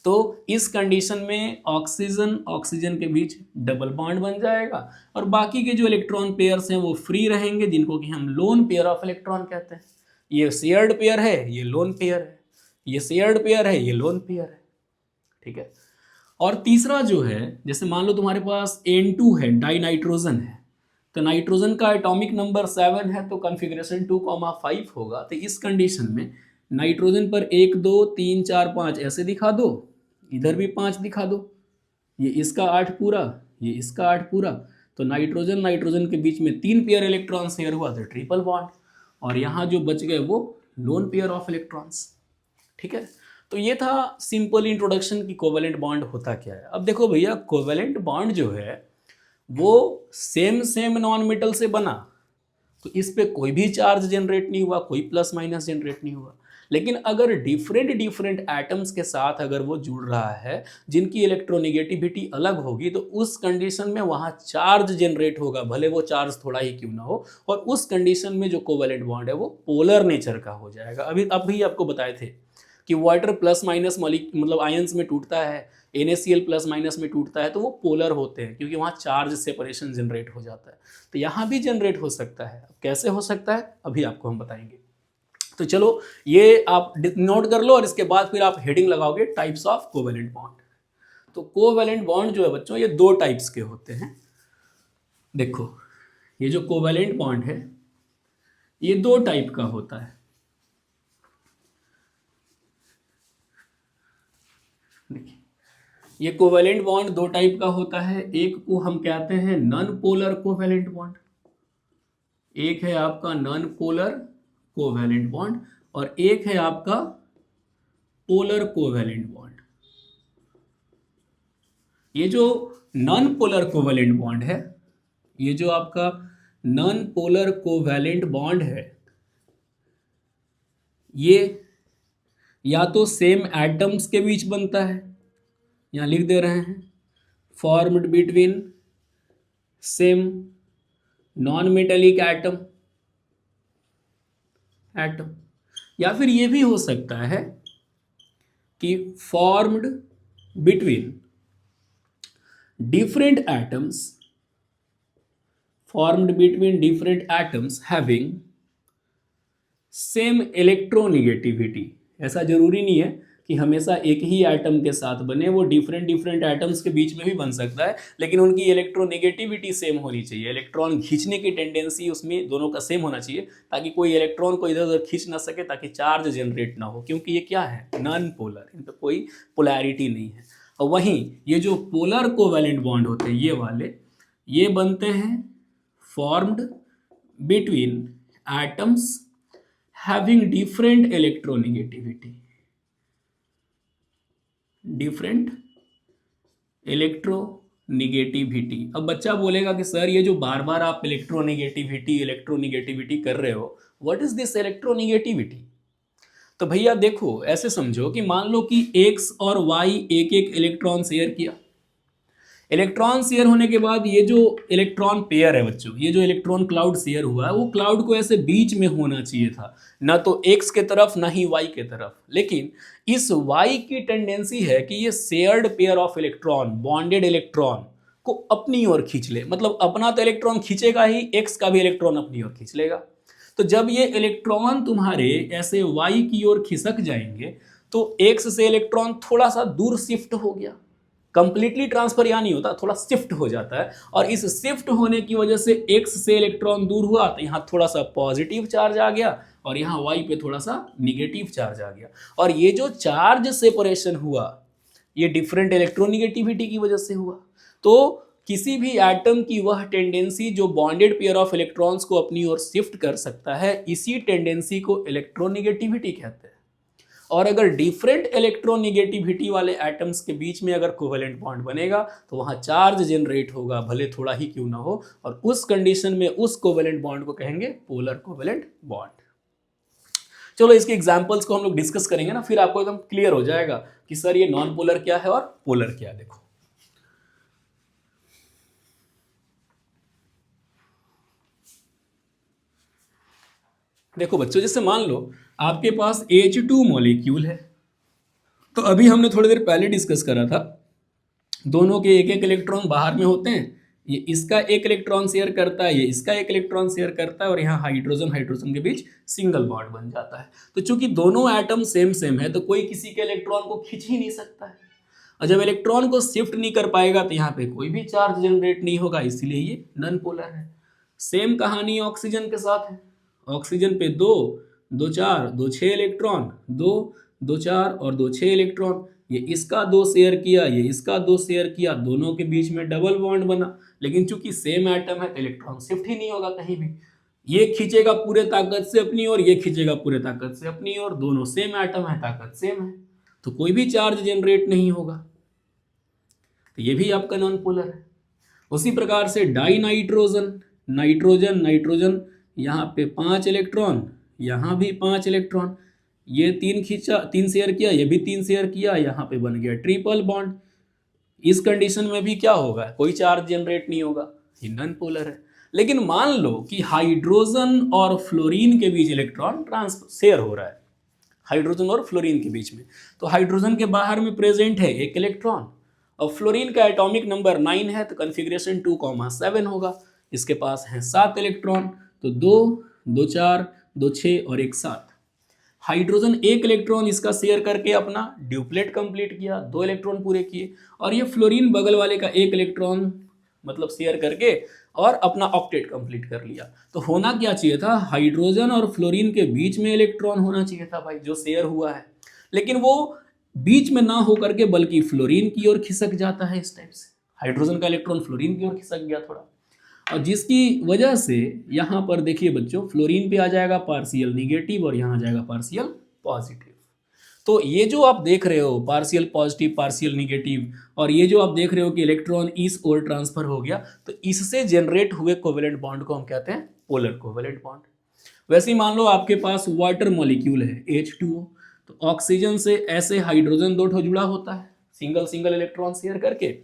तो इस कंडीशन में ऑक्सीजन ऑक्सीजन के बीच डबल बॉन्ड बन जाएगा, और बाकी के जो इलेक्ट्रॉन पेयर्स हैं वो फ्री रहेंगे, जिनको कि हम लोन पेयर ऑफ इलेक्ट्रॉन कहते हैं। ये शेयर्ड पेयर है, ये लोन पेयर है, ये शेयर्ड पेयर है, ये लोन पेयर है, ठीक है। और तीसरा जो है, जैसे मान लो तुम्हारे पास N2 है, डाई नाइट्रोजन है, तो नाइट्रोजन का एटॉमिक नंबर 7 है, तो कॉन्फ़िगरेशन 2,5 होगा। तो इस कंडीशन में नाइट्रोजन पर 1 2 3 4 5 ऐसे दिखा दो, इधर भी 5 दिखा दो, ये इसका 8 पूरा, ये इसका 8 पूरा, तो नाइट्रोजन नाइट्रोजन के बीच में 3 पेयर इलेक्ट्रॉन शेयर हुआ तो ट्रिपल बॉन्ड, और यहाँ जो बच गए वो लोन पेयर ऑफ इलेक्ट्रॉन्स, ठीक है। तो ये था सिंपल इंट्रोडक्शन की कोवेलेंट बॉन्ड होता क्या है। अब देखो भैया, कोवेलेंट बॉन्ड जो है वो सेम सेम नॉन मेटल से बना, तो इस पे कोई भी चार्ज जनरेट नहीं हुआ, कोई प्लस माइनस जनरेट नहीं हुआ। लेकिन अगर डिफरेंट डिफरेंट एटम्स के साथ अगर वो जुड़ रहा है जिनकी इलेक्ट्रोनिगेटिविटी अलग होगी, तो उस कंडीशन में वहाँ चार्ज जनरेट होगा, भले वो चार्ज थोड़ा ही क्यों ना हो, और उस कंडीशन में जो कोवेलेंट बॉन्ड है वो पोलर नेचर का हो जाएगा। अभी आपको बताए थे कि वाटर प्लस माइनस मतलब आयंस में टूटता है, NaCl प्लस माइनस में टूटता है, तो वो पोलर होते हैं क्योंकि वहाँ चार्ज सेपरेशन जनरेट हो जाता है। तो यहाँ भी जनरेट हो सकता है, अब कैसे हो सकता है अभी आपको हम बताएंगे। तो चलो ये आप नोट कर लो, और इसके बाद फिर आप हेडिंग लगाओगे टाइप्स ऑफ कोवेलेंट बॉन्ड। तो कोवेलेंट बॉन्ड जो है बच्चों ये 2 टाइप्स के होते हैं। देखो ये जो कोवेलेंट बॉन्ड है ये 2 टाइप का होता है। देखिए ये कोवेलेंट बॉन्ड 2 टाइप का होता है, एक को हम कहते हैं नॉन पोलर कोवेलेंट बॉन्ड, एक है आपका नॉन पोलर कोवेलेंट बॉन्ड, और एक है आपका पोलर कोवेलेंट बॉन्ड। ये जो नॉन पोलर कोवेलेंट बॉन्ड है, ये जो आपका नॉन पोलर कोवेलेंट बॉन्ड है, ये या तो सेम एटम्स के बीच बनता है, यहाँ लिख दे रहे हैं formed between same non metallic atom, या फिर ये भी हो सकता है कि formed between different atoms having same electronegativity। ऐसा जरूरी नहीं है कि हमेशा एक ही एटम के साथ बने, वो डिफरेंट एटम्स के बीच में भी बन सकता है, लेकिन उनकी इलेक्ट्रोनेगेटिविटी सेम होनी चाहिए, इलेक्ट्रॉन खींचने की टेंडेंसी उसमें दोनों का सेम होना चाहिए, ताकि कोई इलेक्ट्रॉन को इधर उधर खींच ना सके, ताकि चार्ज जनरेट ना हो, क्योंकि ये क्या है नॉन पोलर, इन पर कोई पोलैरिटी नहीं है। और वहीं ये जो पोलर कोवेलेंट बॉन्ड होते हैं ये वाले, ये बनते हैं formed between atoms having different electronegativity, different electronegativity. अब बच्चा बोलेगा कि सर ये जो बार बार आप इलेक्ट्रोनिगेटिविटी कर रहे हो, व्हाट इज दिस इलेक्ट्रोनिगेटिविटी? तो भैया देखो ऐसे समझो कि मान लो कि एक्स और वाई एक एक इलेक्ट्रॉन शेयर किया। इलेक्ट्रॉन शेयर होने के बाद ये जो इलेक्ट्रॉन पेयर है बच्चों, ये जो इलेक्ट्रॉन क्लाउड शेयर हुआ है, वो क्लाउड को ऐसे बीच में होना चाहिए था, ना तो एक्स के तरफ ना ही वाई के तरफ। लेकिन इस वाई की टेंडेंसी है कि ये shared pair of electron, bonded electron को अपनी ओर खींच ले। मतलब अपना तो इलेक्ट्रॉन खींचेगा ही, एक्स का भी इलेक्ट्रॉन अपनी ओर खींच लेगा। तो जब ये इलेक्ट्रॉन तुम्हारे ऐसे वाई की ओर खिसक जाएंगे तो एक्स से इलेक्ट्रॉन थोड़ा सा दूर शिफ्ट हो गया। कंप्लीटली ट्रांसफर यहाँ नहीं होता, थोड़ा शिफ्ट हो जाता है। और इस शिफ्ट होने की वजह से एक्स से इलेक्ट्रॉन दूर हुआ तो यहाँ थोड़ा सा पॉजिटिव चार्ज आ गया और यहाँ वाई पे थोड़ा सा निगेटिव चार्ज आ गया। और ये जो चार्ज सेपरेशन हुआ ये डिफरेंट इलेक्ट्रोनिगेटिविटी की वजह से हुआ। तो किसी भी एटम की वह टेंडेंसी जो बॉन्डेड पेयर ऑफ इलेक्ट्रॉन्स को अपनी ओर शिफ्ट कर सकता है, इसी टेंडेंसी को इलेक्ट्रोनिगेटिविटी कहते हैं। और अगर डिफरेंट इलेक्ट्रोनिगेटिविटी वाले एटम्स के बीच में अगर कोवेलेंट बॉन्ड बनेगा तो वहां चार्ज जनरेट होगा, भले थोड़ा ही क्यों ना हो। और उस कंडीशन में उस कोवेलेंट बॉन्ड को कहेंगे पोलर कोवेलेंट बॉन्ड। चलो इसके एग्जांपल्स को हम लोग डिस्कस करेंगे ना, फिर आपको एकदम क्लियर हो जाएगा कि सर ये नॉन पोलर क्या है और पोलर क्या है। देखो बच्चों, जैसे मान लो आपके पास H2 मॉलिक्यूल है। तो अभी हमने थोड़ी देर पहले डिस्कस करा था, दोनों के एक एक इलेक्ट्रॉन बाहर में होते हैं। ये इसका एक इलेक्ट्रॉन शेयर करता है, ये इसका एक इलेक्ट्रॉन शेयर करता है, और यहाँ हाइड्रोजन हाइड्रोजन के बीच सिंगल बॉन्ड बन जाता है। तो चूंकि दोनों एटम सेम सेम है तो कोई किसी के इलेक्ट्रॉन को खींच ही नहीं सकता है। और जब इलेक्ट्रॉन को शिफ्ट नहीं कर पाएगा तो यहाँ पे कोई भी चार्ज जनरेट नहीं होगा, इसलिए ये नॉन पोलर है। सेम कहानी ऑक्सीजन के साथ है। ऑक्सीजन पे दो दो चार दो छः इलेक्ट्रॉन, दो दो चार और दो छः इलेक्ट्रॉन। ये इसका दो शेयर किया, ये इसका दो शेयर किया, दोनों के बीच में डबल बॉन्ड बना। लेकिन चूंकि सेम एटम है तो इलेक्ट्रॉन शिफ्ट ही नहीं होगा कहीं भी। ये खींचेगा पूरे ताकत से अपनी ओर, ये खींचेगा पूरे ताकत से अपनी ओर, दोनों सेम एटम है, ताकत सेम है, तो कोई भी चार्ज जनरेट नहीं होगा। तो ये भी आपका नॉन पोलर है। उसी प्रकार से डाई नाइट्रोजन, नाइट्रोजन नाइट्रोजन, यहाँ पे 5 इलेक्ट्रॉन, यहाँ भी 5 इलेक्ट्रॉन, ये 3 खींचा, 3 शेयर किया, ये भी 3 शेयर किया, यहाँ पे बन गया ट्रिपल बॉन्ड। इस कंडीशन में भी क्या होगा, कोई चार्ज जनरेट नहीं होगा, ये नॉन पोलर है। लेकिन मान लो कि हाइड्रोजन और फ्लोरीन के बीच इलेक्ट्रॉन शेयर हो रहा है, हाइड्रोजन और फ्लोरीन के बीच में। तो हाइड्रोजन के बाहर में प्रेजेंट है एक इलेक्ट्रॉन, और फ्लोरीन का एटॉमिक नंबर 9 है तो कॉन्फ़िगरेशन 2,7 होगा। इसके पास है 7 इलेक्ट्रॉन, तो 2 2 4 2 6 और 1 7। हाइड्रोजन एक इलेक्ट्रॉन इसका शेयर करके अपना ड्यूप्लेट कंप्लीट किया, 2 इलेक्ट्रॉन पूरे किए। और ये फ्लोरीन बगल वाले का एक इलेक्ट्रॉन मतलब शेयर करके और अपना ऑक्टेट कंप्लीट कर लिया। तो होना क्या चाहिए था, हाइड्रोजन और फ्लोरीन के बीच में इलेक्ट्रॉन होना चाहिए था भाई, जो शेयर हुआ है। लेकिन वो बीच में ना होकर के बल्कि फ्लोरीन की ओर खिसक जाता है इस टाइप से। हाइड्रोजन का इलेक्ट्रॉन फ्लोरीन की ओर खिसक गया थोड़ा, और जिसकी वजह से यहाँ पर देखिए बच्चों, फ्लोरीन पे आ जाएगा पार्शियल निगेटिव और यहाँ आ जाएगा पार्शियल पॉजिटिव। तो ये जो आप देख रहे हो पार्शियल पॉजिटिव पार्शियल निगेटिव, और ये जो आप देख रहे हो कि इलेक्ट्रॉन इस ओर ट्रांसफर हो गया, तो इससे जनरेट हुए कोवेलेंट बॉन्ड को हम कहते हैं पोलर कोवेलेंट बॉन्ड। वैसे ही मान लो आपके पास वाटर मॉलिक्यूल है H2O, तो ऑक्सीजन से ऐसे हाइड्रोजन 2 जुड़ा होता है सिंगल सिंगल इलेक्ट्रॉन शेयर करके,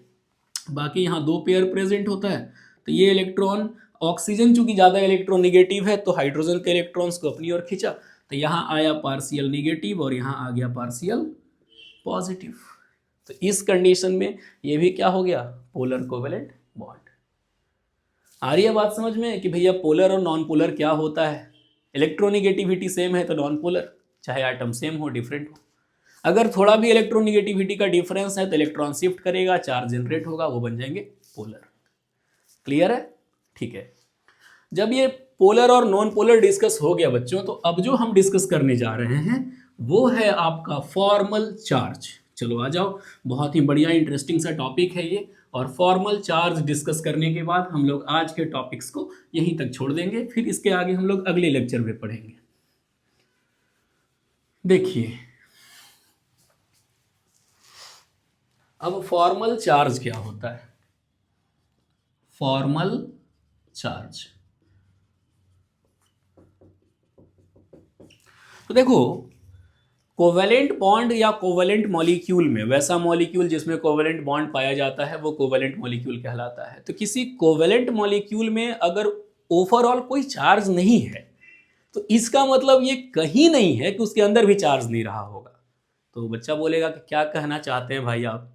बाकी यहाँ 2 पेयर प्रेजेंट होता है। तो ये इलेक्ट्रॉन, ऑक्सीजन चूंकि ज़्यादा इलेक्ट्रोनिगेटिव है तो हाइड्रोजन के इलेक्ट्रॉन्स को अपनी ओर खींचा, तो यहाँ आया पार्शियल निगेटिव और यहाँ आ गया पार्शियल पॉजिटिव। तो इस कंडीशन में ये भी क्या हो गया, पोलर कोवेलेंट बॉन्ड। आ रही है बात समझ में कि भैया पोलर और नॉन पोलर क्या होता है। इलेक्ट्रोनिगेटिविटी सेम है तो नॉन पोलर, चाहे एटम सेम हो डिफरेंट हो। अगर थोड़ा भी इलेक्ट्रोनिगेटिविटी का डिफरेंस है तो इलेक्ट्रॉन शिफ्ट करेगा, चार्ज जनरेट होगा, वो बन जाएंगे पोलर। क्लियर है, ठीक है। जब ये पोलर और नॉन पोलर डिस्कस हो गया बच्चों, तो अब जो हम डिस्कस करने जा रहे हैं वो है आपका फॉर्मल चार्ज। चलो आ जाओ, बहुत ही बढ़िया इंटरेस्टिंग सा टॉपिक है ये। और फॉर्मल चार्ज डिस्कस करने के बाद हम लोग आज के टॉपिक्स को यहीं तक छोड़ देंगे, फिर इसके आगे हम लोग अगले लेक्चर में पढ़ेंगे। देखिए अब फॉर्मल चार्ज क्या होता है? फॉर्मल चार्ज, तो देखो कोवेलेंट बॉन्ड या कोवेलेंट मॉलिक्यूल में, वैसा मॉलिक्यूल जिसमें कोवेलेंट बॉन्ड पाया जाता है वो कोवेलेंट मॉलिक्यूल कहलाता है। तो किसी कोवेलेंट मॉलिक्यूल में अगर ओवरऑल कोई चार्ज नहीं है तो इसका मतलब ये कहीं नहीं है कि उसके अंदर भी चार्ज नहीं रहा होगा। तो बच्चा बोलेगा कि क्या कहना चाहते हैं भाई आप?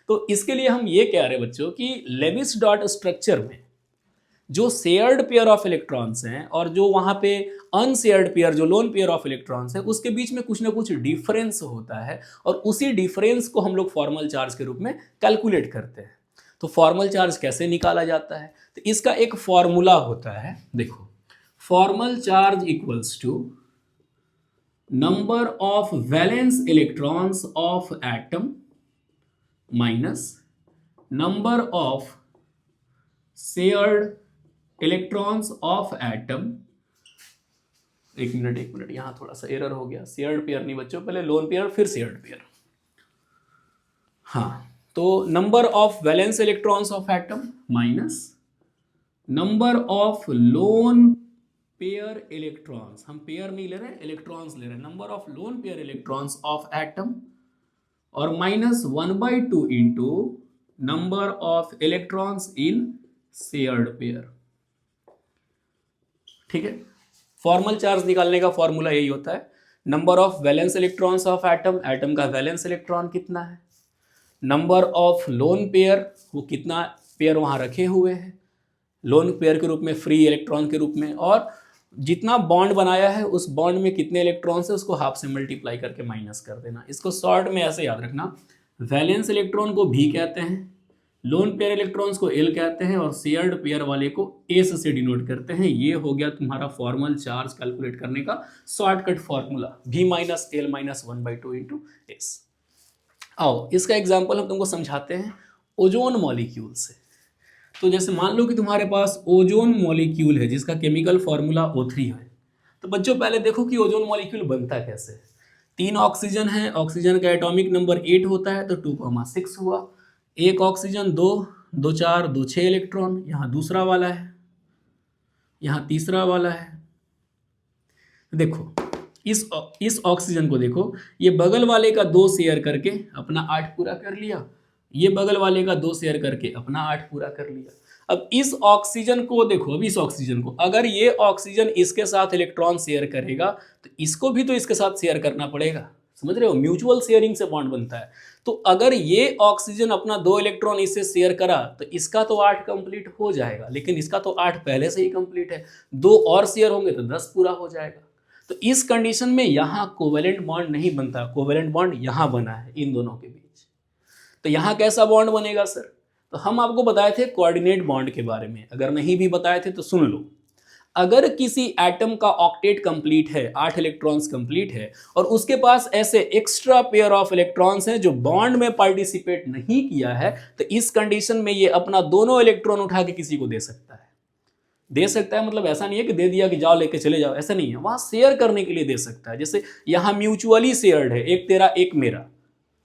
तो इसके लिए हम ये कह रहे हैं बच्चों कि लेविस डॉट स्ट्रक्चर में जो शेयर्ड पेयर ऑफ इलेक्ट्रॉन्स हैं और जो वहाँ पे अनशेयर्ड पेयर, जो लोन पेयर ऑफ इलेक्ट्रॉन्स है, उसके बीच में कुछ ना कुछ डिफरेंस होता है और उसी डिफरेंस को हम लोग फॉर्मल चार्ज के रूप में कैलकुलेट करते हैं। तो फॉर्मल चार्ज कैसे निकाला जाता है? तो इसका एक फॉर्मूला होता है, देखो, formal charge equals to number of valence electrons of atom minus number of shared electrons of atom. एक मिनट, यहां थोड़ा सा एरर हो गया, शेयर्ड पेयर नहीं बच्चों, पहले लोन पेयर फिर शेयर्ड पेयर। हाँ, तो number of valence electrons of atom minus number of lone pair electrons, हम पेयर नहीं ले रहे, इलेक्ट्रॉन्स ले रहे हैं, number of lone pair electrons of atom, और minus 1/2 into number of electrons in shared pair. ठीक है, फॉर्मल चार्ज निकालने का फॉर्मूला यही होता है, number of valence electrons of atom, atom का वैलेंस इलेक्ट्रॉन कितना है, नंबर ऑफ लोन पेयर, वो कितना पेयर वहाँ रखे हुए हैं लोन पेयर के रूप में, फ्री इलेक्ट्रॉन के रूप में, और जितना बॉन्ड बनाया है उस बॉन्ड में कितने इलेक्ट्रॉन्स है उसको हाफ से मल्टीप्लाई करके माइनस कर देना। इसको शॉर्ट में ऐसे याद रखना, वैलेंस इलेक्ट्रॉन को भी कहते हैं, लोन पेयर इलेक्ट्रॉन्स को एल कहते हैं, और शेयर्ड पेयर वाले को एस से डिनोट करते हैं। ये हो गया तुम्हारा फॉर्मल चार्ज कैलकुलेट करने का shortcut formula, v minus L minus 1/2 into S. आओ इसका एग्जाम्पल हम तुमको समझाते हैं ओजोन मॉलिक्यूल से। तो जैसे मान लो कि तुम्हारे पास ओजोन मॉलिक्यूल है जिसका केमिकल फॉर्मूला O3 है। तो बच्चों पहले देखो कि ओजोन मॉलिक्यूल बनता कैसे। 3 ऑक्सीजन है, ऑक्सीजन का एटॉमिक नंबर 8 होता है, तो 2,6 हुआ। एक ऑक्सीजन 2, 2 4, 2 6 इलेक्ट्रॉन, यहाँ दूसरा वाला है, यहाँ तीसरा वाला है। देखो इस ऑक्सीजन को देखो, ये बगल वाले का 2 शेयर करके अपना 8 पूरा कर लिया, ये बगल वाले का 2 शेयर करके अपना 8 पूरा कर लिया। अब इस ऑक्सीजन को देखो, अब इस ऑक्सीजन को अगर ये ऑक्सीजन इसके साथ इलेक्ट्रॉन शेयर करेगा तो इसको भी तो इसके साथ शेयर करना पड़ेगा, समझ रहे हो, म्यूचुअल शेयरिंग से बॉन्ड बनता है। तो अगर ये ऑक्सीजन अपना 2 इलेक्ट्रॉन इससे शेयर करा तो इसका तो 8 कंप्लीट हो जाएगा, लेकिन इसका तो 8 पहले से ही कंप्लीट है, 2 और शेयर होंगे तो 10 पूरा हो जाएगा। तो इस कंडीशन में यहाँ कोवेलेंट बॉन्ड नहीं बनता, कोवेलेंट बॉन्ड यहाँ बना है इन दोनों के बीच। तो यहाँ कैसा बॉन्ड बनेगा सर? तो हम आपको बताए थे कोऑर्डिनेट बॉन्ड के बारे में, अगर नहीं भी बताए थे तो सुन लो। अगर किसी एटम का ऑक्टेट कंप्लीट है, 8 इलेक्ट्रॉन्स कंप्लीट है, और उसके पास ऐसे एक्स्ट्रा पेयर ऑफ इलेक्ट्रॉन्स हैं जो बॉन्ड में पार्टिसिपेट नहीं किया है, तो इस कंडीशन में ये अपना दोनों इलेक्ट्रॉन उठा के किसी को दे सकता है। दे सकता है मतलब ऐसा नहीं है कि दे दिया कि जाओ लेके चले जाओ, ऐसा नहीं है, वहां शेयर करने के लिए दे सकता है। जैसे यहाँ म्यूचुअली शेयर्ड है, 1 तेरा 1 मेरा,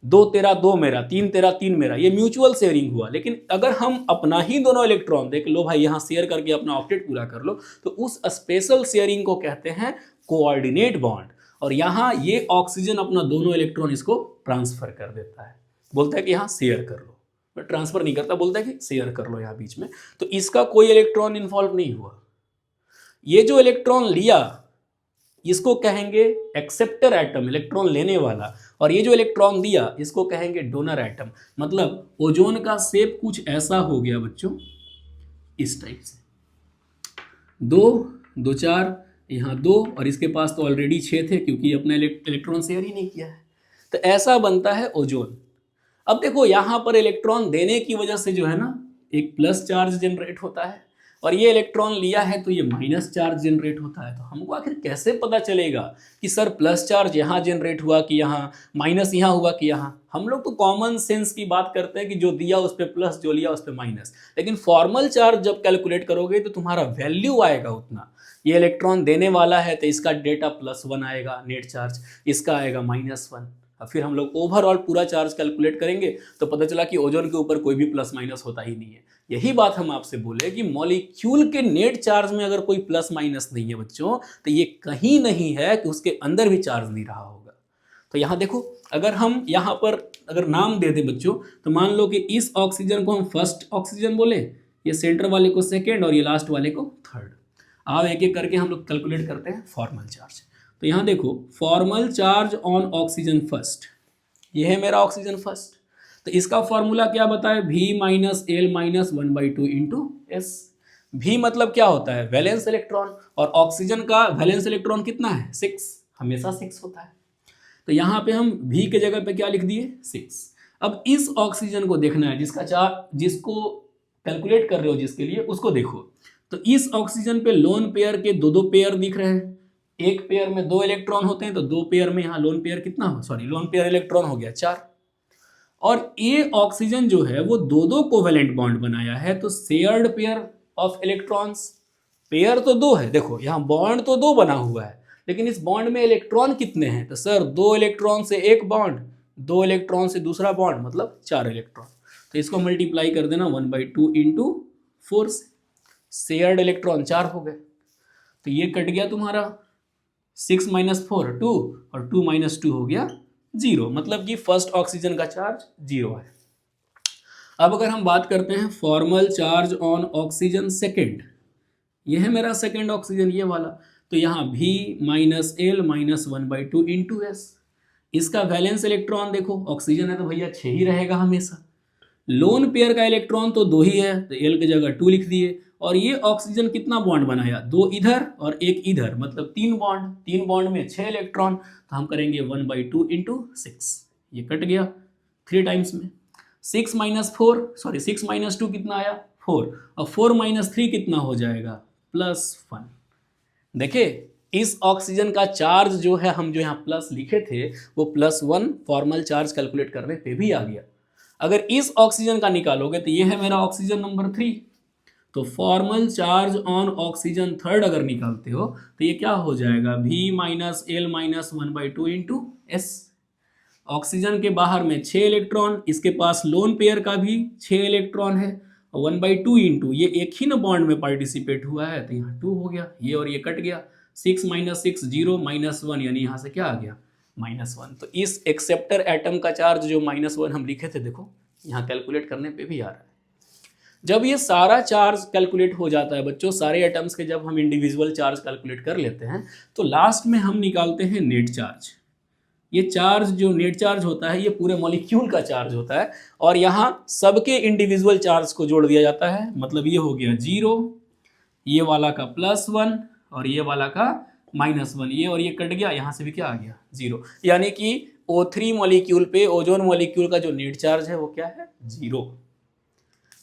2 तेरा 2 मेरा, 3 तेरा 3 मेरा, ये म्यूचुअल शेयरिंग हुआ। लेकिन अगर हम अपना ही दोनों इलेक्ट्रॉन देख लो भाई, यहाँ शेयर करके अपना ऑक्टेट पूरा कर लो, तो उस स्पेशल शेयरिंग को कहते हैं कोऑर्डिनेट बॉन्ड। और यहाँ ये ऑक्सीजन अपना दोनों इलेक्ट्रॉन इसको ट्रांसफर कर देता है, बोलता है कि यहाँ शेयर कर लो, ट्रांसफर नहीं करता, बोलता है कि शेयर कर लो यहाँ बीच में। तो इसका कोई इलेक्ट्रॉन इन्वॉल्व नहीं हुआ। ये जो इलेक्ट्रॉन लिया इसको कहेंगे एक्सेप्टर एटम, इलेक्ट्रॉन लेने वाला, और ये जो इलेक्ट्रॉन दिया इसको कहेंगे डोनर एटम। मतलब ओजोन का शेप कुछ ऐसा हो गया बच्चों, इस टाइप से, 2 2 4, यहाँ 2, और इसके पास तो ऑलरेडी 6 थे क्योंकि अपना इलेक्ट्रॉन शेयर ही नहीं किया है। तो ऐसा बनता है ओजोन। अब देखो यहाँ पर इलेक्ट्रॉन देने की वजह से जो है ना एक प्लस चार्ज जनरेट होता है, और ये इलेक्ट्रॉन लिया है तो ये माइनस चार्ज जनरेट होता है। तो हमको आखिर कैसे पता चलेगा कि सर प्लस चार्ज यहाँ जनरेट हुआ कि यहाँ, माइनस यहाँ हुआ कि यहाँ? हम लोग तो कॉमन सेंस की बात करते हैं कि जो दिया उस पर प्लस, जो लिया उस पर माइनस। लेकिन फॉर्मल चार्ज जब कैलकुलेट करोगे तो तुम्हारा वैल्यू आएगा उतना। ये इलेक्ट्रॉन देने वाला है तो इसका डेटा +1 आएगा नेट चार्ज, इसका आएगा -1। अब फिर हम लोग ओवरऑल पूरा चार्ज कैलकुलेट करेंगे तो पता चला कि ओजोन के ऊपर कोई भी प्लस माइनस होता ही नहीं है। यही बात हम आपसे बोले कि मॉलिक्यूल के नेट चार्ज में अगर कोई प्लस माइनस नहीं है बच्चों, तो ये कहीं नहीं है कि उसके अंदर भी चार्ज नहीं रहा होगा। तो यहाँ देखो, अगर हम यहाँ पर अगर नाम दे दें बच्चों, तो मान लो कि इस ऑक्सीजन को हम फर्स्ट ऑक्सीजन बोले, ये सेंटर वाले को सेकेंड और ये लास्ट वाले को थर्ड। अब एक एक करके हम लोग कैलकुलेट करते हैं फॉर्मल चार्ज। तो यहाँ देखो, formal charge on oxygen first, ये है मेरा ऑक्सीजन फर्स्ट। तो इसका फॉर्मूला क्या बताए, V minus L minus 1/2 into S. भी मतलब क्या होता है, वैलेंस इलेक्ट्रॉन, और ऑक्सीजन का वैलेंस इलेक्ट्रॉन कितना है, 6, हमेशा 6 होता है। तो यहाँ पे हम V के जगह पे क्या लिख दिए, 6। अब इस ऑक्सीजन को देखना है, जिसको कैलकुलेट कर रहे हो जिसके लिए, उसको देखो। तो इस ऑक्सीजन पे लोन पेयर के दो पेयर दिख रहे हैं, एक पेयर में 2 इलेक्ट्रॉन होते हैं, तो 2 पेयर में यहाँ लोन पेयर कितना हो, लोन पेयर इलेक्ट्रॉन हो गया 4। और ये ऑक्सीजन जो है वो 2 कोवेलेंट बॉन्ड बनाया है, तो shared pair of electrons, pair तो 2 है, देखो यहाँ बॉन्ड तो 2 बना हुआ है, लेकिन इस बॉन्ड में इलेक्ट्रॉन कितने हैं, तो सर 2 इलेक्ट्रॉन से एक बॉन्ड, 2 इलेक्ट्रॉन से दूसरा बॉन्ड, मतलब 4 इलेक्ट्रॉन। तो इसको मल्टीप्लाई कर देना 1/2 इंटू 4 से, शेयर्ड इलेक्ट्रॉन 4 हो गए। तो ये कट गया तुम्हारा 6 - 4 2, और 2 - 2 हो गया 0, मतलब कि फर्स्ट ऑक्सीजन का चार्ज 0 है। अब अगर हम बात करते हैं formal charge on oxygen second, ये है मेरा सेकेंड ऑक्सीजन, ये वाला। तो यहाँ V minus L minus 1/2 into S. इसका वैलेंस इलेक्ट्रॉन देखो, ऑक्सीजन है तो भैया 6 ही रहेगा हमेशा। लोन पेयर का इलेक्ट्रॉन तो 2 ही है, तो एल की जगह 2 लिख दिए। और ये ऑक्सीजन कितना बॉन्ड बनाया, 2 इधर और 1 इधर, मतलब 3 बॉन्ड, 3 बॉन्ड में 6 इलेक्ट्रॉन। तो हम करेंगे 1/2 इंटू 6, ये कट गया 3 टाइम्स में। 6 - 2 कितना आया, 4, और 4 - 3 कितना हो जाएगा, +1। देखिए इस ऑक्सीजन का चार्ज जो है, हम जो यहाँ प्लस लिखे थे वो +1 फॉर्मल चार्ज कैलकुलेट करने पे भी आ गया। अगर इस ऑक्सीजन का निकालोगे तो ये है मेरा ऑक्सीजन नंबर 3। तो formal charge on oxygen third अगर निकालते हो तो ये क्या हो जाएगा, V minus L minus 1/2 into S. Oxygen के बाहर में 6 इलेक्ट्रॉन, इसके पास लोन पेयर का भी 6 इलेक्ट्रॉन है, और 1/2 इंटू ये एक ही ना बॉन्ड में पार्टिसिपेट हुआ है, तो यहाँ 2 हो गया, ये और ये कट गया। 6 - 6 0 -1, यानी यहाँ से क्या आ गया, -1। तो इस एक्सेप्टर एटम का चार्ज जो -1 हम लिखे थे, देखो यहाँ कैलकुलेट करने पे भी आ रहा है। जब ये सारा चार्ज कैलकुलेट हो जाता है बच्चों, सारे एटम्स के जब हम इंडिविजुअल चार्ज कैलकुलेट कर लेते हैं, तो लास्ट में हम निकालते हैं नेट चार्ज। ये चार्ज जो नेट चार्ज होता है, ये पूरे मॉलिक्यूल का चार्ज होता है, और यहाँ सबके इंडिविजुअल चार्ज को जोड़ दिया जाता है। मतलब ये हो गया 0, ये वाला का +1 और ये वाला का -1, ये और ये कट गया, यहाँ से भी क्या आ गया, 0। यानी कि O3 मॉलिक्यूल पे, ओजोन मॉलिक्यूल का जो नेट चार्ज है वो क्या है, 0।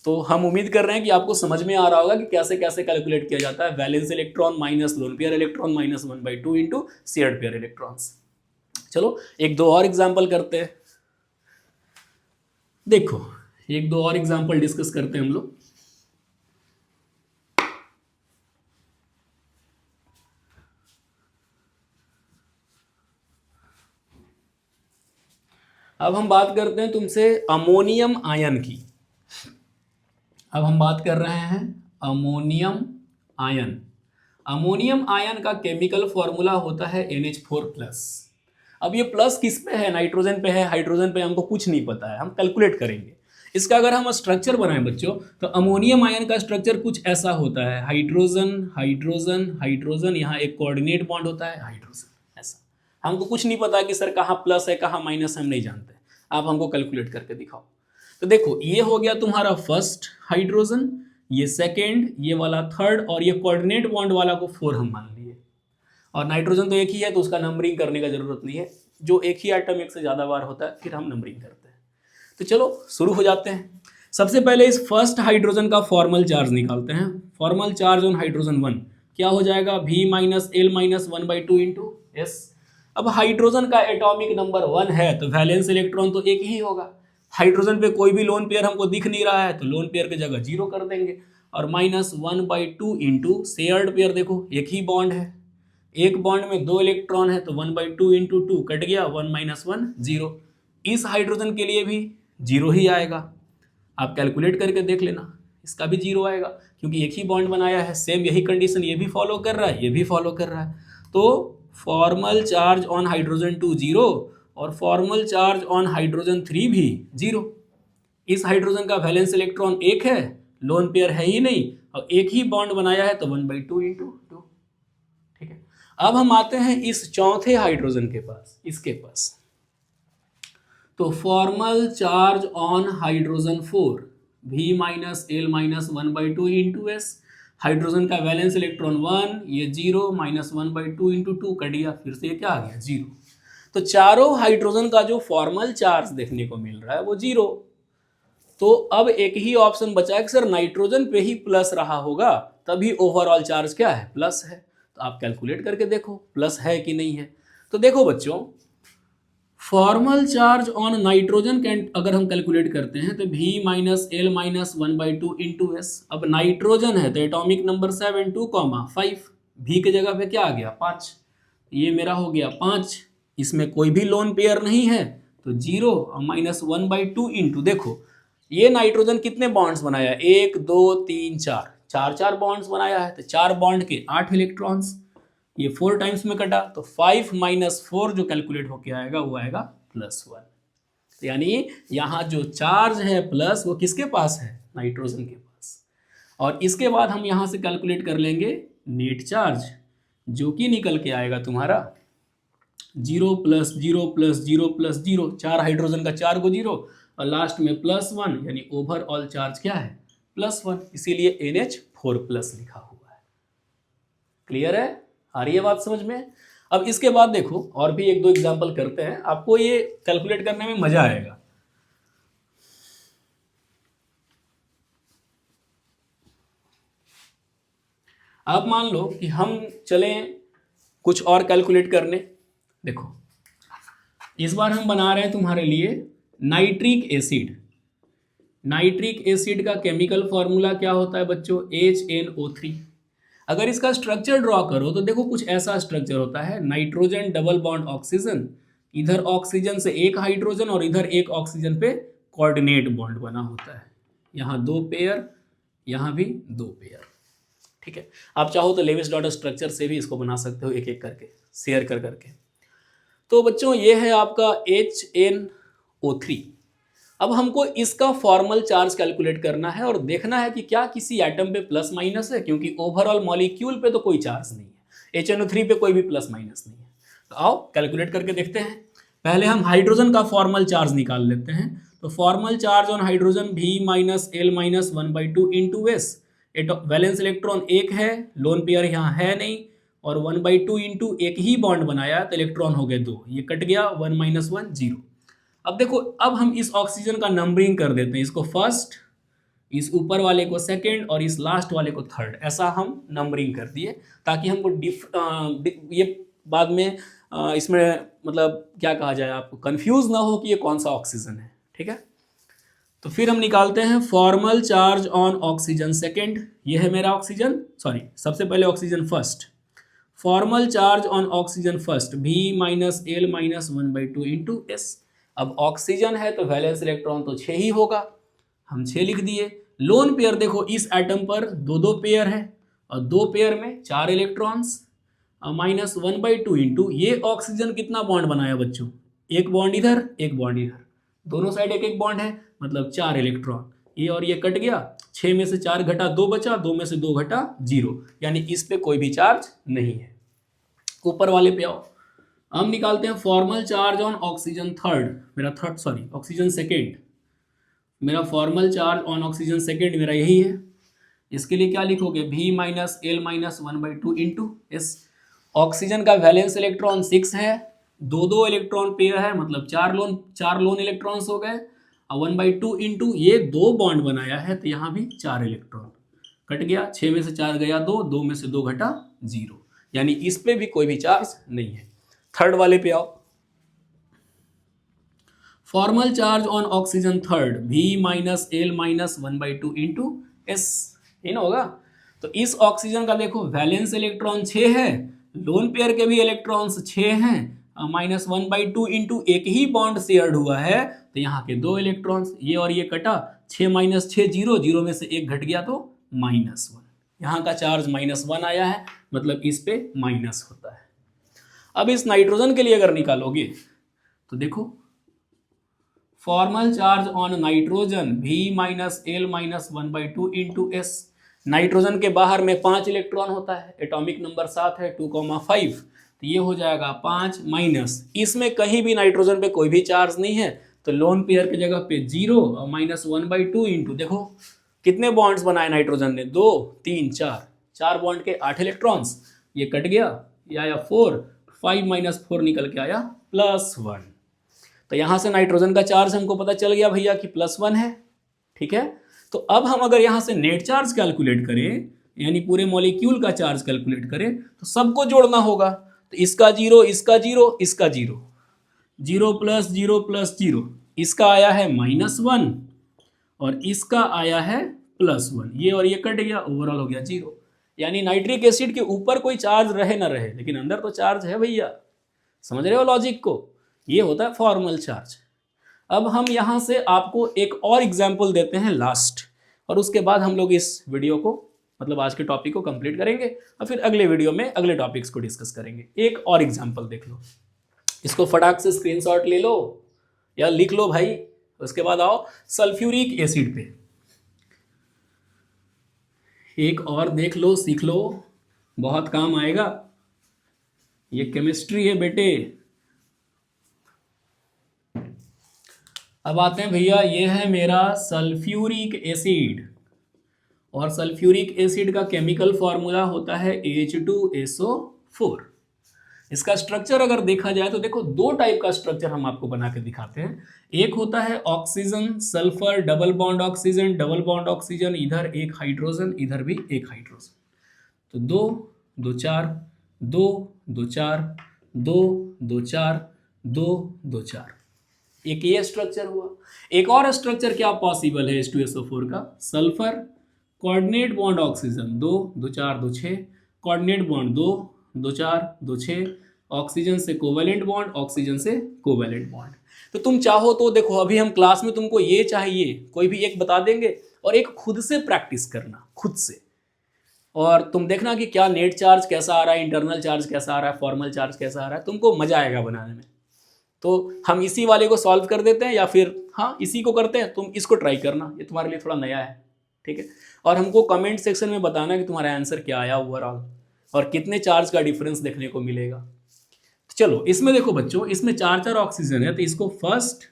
तो हम उम्मीद कर रहे हैं कि आपको समझ में आ रहा होगा कि कैसे कैसे कैलकुलेट किया जाता है valence electron minus lone pair electron minus 1/2 into shared pair electrons. चलो 1-2 और एग्जाम्पल करते हैं। देखो 1-2 और एग्जाम्पल डिस्कस करते हैं हम लोग। अब हम बात करते हैं तुमसे अमोनियम आयन की। अब हम बात कर रहे हैं अमोनियम आयन। अमोनियम आयन का केमिकल फॉर्मूला होता है NH4+। अब ये प्लस किस पे है, नाइट्रोजन पे है, हाइड्रोजन पे हमको कुछ नहीं पता है, हम कैलकुलेट करेंगे। इसका अगर हम स्ट्रक्चर बनाएं बच्चों, तो अमोनियम आयन का स्ट्रक्चर कुछ ऐसा होता है, हाइड्रोजन हाइड्रोजन हाइड्रोजन, यहाँ एक कोऑर्डिनेट बॉन्ड होता है, हाइड्रोजन, ऐसा। हमको कुछ नहीं पता कि सर कहाँ प्लस है कहाँ माइनस, हम नहीं जानते, आप हमको कैलकुलेट करके दिखाओ। तो देखो ये हो गया तुम्हारा फर्स्ट हाइड्रोजन, ये सेकेंड, ये वाला थर्ड, और ये कोऑर्डिनेट बॉन्ड वाला को 4 हम मान लिए। और नाइट्रोजन तो एक ही है, तो उसका नंबरिंग करने का जरूरत नहीं है, जो एक ही आइटम एक से ज़्यादा बार होता है फिर हम नंबरिंग करते हैं। तो चलो शुरू हो जाते हैं। सबसे पहले इस फर्स्ट हाइड्रोजन का फॉर्मल चार्ज निकालते हैं। फॉर्मल चार्ज ऑन हाइड्रोजन 1 क्या हो जाएगा, V minus L minus 1/2 into S. अब हाइड्रोजन का एटॉमिक नंबर 1 है, तो वैलेंस इलेक्ट्रॉन तो एक ही होगा। हाइड्रोजन पे कोई भी लोन पेयर हमको दिख नहीं रहा है, तो लोन पेयर की जगह 0 कर देंगे, और -1/2 इंटू शेयर्ड पेयर, देखो एक ही बॉन्ड है, एक बॉन्ड में 2 इलेक्ट्रॉन है तो 1/2 इंटू 2 कट गया, 1 - 1 0। इस हाइड्रोजन के लिए भी 0 ही आएगा, आप कैलकुलेट करके देख लेना, इसका भी 0 आएगा क्योंकि एक ही बॉन्ड बनाया है। सेम यही कंडीशन ये भी फॉलो कर रहा है, ये भी फॉलो कर रहा है। तो फॉर्मल चार्ज ऑन हाइड्रोजन 2 0 और फॉर्मल चार्ज ऑन हाइड्रोजन 3 भी 0। इस हाइड्रोजन का वैलेंस इलेक्ट्रॉन एक है, लोन पेयर है ही नहीं, और एक ही बॉन्ड बनाया है तो 1/2 इंटू 2। ठीक है, अब हम आते हैं इस चौथे हाइड्रोजन के पास, इसके पास। तो formal charge on hydrogen 4 V - L - 1/2 into S. Hydrogen का वैलेंस इलेक्ट्रॉन 1, ये 0 -1/2 इंटू 2 कट गया, फिर से ये क्या आ गया 0। तो चारों हाइड्रोजन का जो फॉर्मल चार्ज देखने को मिल रहा है वो 0। तो अब एक ही ऑप्शन बचा है कि सर नाइट्रोजन पे ही प्लस रहा होगा तभी ओवरऑल चार्ज क्या है, प्लस है। तो आप कैलकुलेट करके देखो प्लस है कि नहीं है। तो देखो बच्चों, फॉर्मल चार्ज ऑन नाइट्रोजन के अगर हम कैलकुलेट करते हैं तो V - L - 1/2 इंटू एस। अब नाइट्रोजन है तो एटॉमिक नंबर 7 2, 5, V के जगह पे क्या आ गया 5, ये मेरा हो गया 5। इसमें कोई भी लोन पेयर नहीं है तो 0 और -1/2 इंटू, देखो ये नाइट्रोजन कितने बॉन्ड्स बनाया है, 1 2 3 4, 4 बॉन्ड्स बनाया है। तो 4 बॉन्ड के 8 इलेक्ट्रॉन्स, ये 4 टाइम्स में कटा तो 5 - 4 जो कैलकुलेट होके आएगा वो आएगा +1। तो यानी यहाँ जो चार्ज है प्लस वो किसके पास है, नाइट्रोजन के पास। और इसके बाद हम यहाँ से कैलकुलेट कर लेंगे नेट चार्ज, जो कि निकल के आएगा तुम्हारा 0 + 0 + 0 + 0, 4 हाइड्रोजन का 4 को 0 और लास्ट में +1, यानी ओवरऑल चार्ज क्या है +1, इसीलिए NH4+ लिखा हुआ है। क्लियर है, आ रही है बात समझ में। अब इसके बाद देखो और भी 1 2 एग्जांपल करते हैं, आपको ये कैलकुलेट करने में मजा आएगा। आप मान लो कि हम चलें कुछ और कैलकुलेट करने। देखो इस बार हम बना रहे हैं तुम्हारे लिए नाइट्रिक एसिड। नाइट्रिक एसिड का केमिकल फॉर्मूला क्या होता है बच्चों, HNO3। अगर इसका स्ट्रक्चर ड्रॉ करो तो देखो कुछ ऐसा स्ट्रक्चर होता है, नाइट्रोजन डबल बॉन्ड ऑक्सीजन, इधर ऑक्सीजन से एक हाइड्रोजन और इधर एक ऑक्सीजन पे कोऑर्डिनेट बॉन्ड बना होता है। यहाँ 2 पेयर, यहाँ भी 2 पेयर। ठीक है, आप चाहो तो लेविस डॉट स्ट्रक्चर से भी इसको बना सकते हो एक एक करके, शेयर कर करके। तो बच्चों ये है आपका HNO3। अब हमको इसका फॉर्मल चार्ज कैलकुलेट करना है और देखना है कि क्या किसी एटम पे प्लस माइनस है, क्योंकि ओवरऑल मॉलिक्यूल पे तो कोई चार्ज नहीं है, HNO3 पे कोई भी प्लस माइनस नहीं है। तो आओ कैलकुलेट करके देखते हैं। पहले हम हाइड्रोजन का फॉर्मल चार्ज निकाल लेते हैं। तो formal charge on hydrogen V - L - 1/2 into S. Valence electron एक है, लोन पेयर यहाँ है नहीं, और 1/2 इंटू एक ही बॉन्ड बनाया तो इलेक्ट्रॉन हो गए 2, ये कट गया, 1 - 1 0। अब देखो अब हम इस ऑक्सीजन का नंबरिंग कर देते हैं, इसको फर्स्ट, इस ऊपर वाले को सेकंड और इस लास्ट वाले को थर्ड, ऐसा हम नंबरिंग कर दिए ताकि हमको ये बाद में इसमें मतलब क्या कहा जाए, आपको कंफ्यूज ना हो कि ये कौन सा ऑक्सीजन है। ठीक है, तो फिर हम निकालते हैं formal charge on oxygen second, ये है मेरा ऑक्सीजन, सॉरी सबसे पहले oxygen first. Formal charge on oxygen first V - L - 1/2 into S. अब ऑक्सीजन है तो वैलेंस इलेक्ट्रॉन तो 6 ही होगा, हम 6 लिख दिए। लोन पेयर देखो इस एटम पर 2 पेयर है और 2 पेयर में 4 इलेक्ट्रॉन्स, -1/2 इंटू ये ऑक्सीजन कितना बॉन्ड बनाया बच्चों, एक बॉन्ड इधर एक बॉन्ड इधर, दोनों साइड एक एक बॉन्ड है, मतलब 4 इलेक्ट्रॉन, ये और ये कट गया, 6 में से 4 घटा 2 बचा, 2 में से 2 घटा 0, यानी इस पे कोई भी चार्ज नहीं है। ऊपर वाले पे आओ, हम निकालते हैं formal charge on oxygen third, मेरा थर्ड सॉरी ऑक्सीजन सेकेंड, मेरा formal charge on oxygen second मेरा यही है। इसके लिए क्या लिखोगे, V - L - 1/2 into S. Oxygen का वैलेंस इलेक्ट्रॉन 6 है, 2 इलेक्ट्रॉन पेयर है, मतलब 4 लोन इलेक्ट्रॉन्स हो गए, और 1/2 इंटू ये 2 बॉन्ड बनाया है तो यहाँ भी 4 इलेक्ट्रॉन, कट गया, 6 में से 4 गया 2, 2 में से 2 घटा 0, यानी इस पे भी कोई भी चार्ज नहीं है। थर्ड वाले पे आओ, formal charge on oxygen third V - L - 1/2 into S, इन होगा। तो इस ऑक्सीजन का देखो वैलेंस इलेक्ट्रॉन 6 है, लोन पेयर के भी इलेक्ट्रॉन्स 6 हैं, -1/2 इंटू एक ही बॉन्ड शेयर्ड हुआ है, तो यहाँ के 2 इलेक्ट्रॉन्स, ये और ये कटा, 6 - 6 0, 0 में से 1 घट गया तो -1। यहाँ का चार्ज -1 आया है, मतलब इस पे माइनस होता है। अब इस नाइट्रोजन के लिए अगर निकालोगे तो देखो, formal charge on nitrogen V - L - 1/2 into S। Nitrogen के बाहर में 5 इलेक्ट्रॉन होता है, एटॉमिक नंबर 7 है, 2,5, तो ये हो जाएगा 5 माइनस, इसमें कहीं भी नाइट्रोजन पे कोई भी चार्ज नहीं है, तो लोन पेयर की जगह पे 0 और -1/2 इंटू, देखो कितने बॉन्ड्स बनाए नाइट्रोजन ने, 2 3 4 बॉन्ड के 8 इलेक्ट्रॉन्स, ये कट गया, ये आया 4, 5 - 4 निकल के आया +1। तो यहाँ से नाइट्रोजन का चार्ज हमको पता चल गया भैया कि +1 है, ठीक है। तो अब हम अगर यहाँ से नेट चार्ज कैलकुलेट करें, यानी पूरे मॉलिक्यूल का चार्ज कैलकुलेट करें, तो सबको जोड़ना होगा, तो इसका 0, इसका 0, इसका 0, 0 + 0 + 0, इसका आया है -1 और इसका आया है +1, ये और ये कट गया, ओवरऑल हो गया 0। यानी नाइट्रिक एसिड के ऊपर कोई चार्ज रहे ना रहे, लेकिन अंदर तो चार्ज है भैया, समझ रहे हो लॉजिक को, ये होता है फॉर्मल चार्ज। अब हम यहाँ से आपको एक और एग्जाम्पल देते हैं लास्ट, और उसके बाद हम लोग इस वीडियो को, मतलब आज के टॉपिक को कंप्लीट करेंगे, और फिर अगले वीडियो में अगले टॉपिक्स को डिस्कस करेंगे। एक और एग्जाम्पल देख लो, इसको फटाक से स्क्रीनशॉट ले लो या लिख लो भाई, उसके बाद आओ सल्फ्यूरिक एसिड पे। एक और देख लो, सीख लो, बहुत काम आएगा, ये केमिस्ट्री है बेटे। अब आते हैं भैया, ये है मेरा सल्फ्यूरिक एसिड, और सल्फ्यूरिक एसिड का केमिकल फॉर्मूला होता है H2SO4। इसका स्ट्रक्चर अगर देखा जाए तो देखो, 2 टाइप का स्ट्रक्चर हम आपको बना के दिखाते हैं। एक होता है oxygen sulphur double bond oxygen, double bond oxygen, इधर एक हाइड्रोजन, इधर भी एक हाइड्रोजन, तो 2 2 4 2 2 4 2 2 4 2 2 4, एक ये स्ट्रक्चर हुआ। एक और स्ट्रक्चर क्या पॉसिबल है H2SO4 का, sulphur coordinate bond oxygen, 2 2 4 2 6, coordinate bond 2 2 4 2 6, oxygen से कोवेलेंट बॉन्ड, ऑक्सीजन से कोवेलेंट बॉन्ड। तो तुम चाहो तो देखो, अभी हम क्लास में तुमको ये चाहिए कोई भी एक बता देंगे, और एक खुद से प्रैक्टिस करना, खुद से, और तुम देखना कि क्या नेट चार्ज कैसा आ रहा है, इंटरनल चार्ज कैसा आ रहा है, फॉर्मल चार्ज कैसा आ रहा है, तुमको मजा आएगा बनाने में। तो हम इसी वाले को सॉल्व कर देते हैं, या फिर हाँ इसी को करते हैं, तुम इसको ट्राई करना, ये तुम्हारे लिए थोड़ा नया है, ठीक है। और हमको कमेंट सेक्शन में बताना कि तुम्हारा आंसर क्या आया ओवरऑल, और कितने चार्ज का डिफरेंस देखने को मिलेगा। तो चलो इसमें देखो बच्चों, इसमें 4 ऑक्सीजन है, तो इसको फर्स्ट,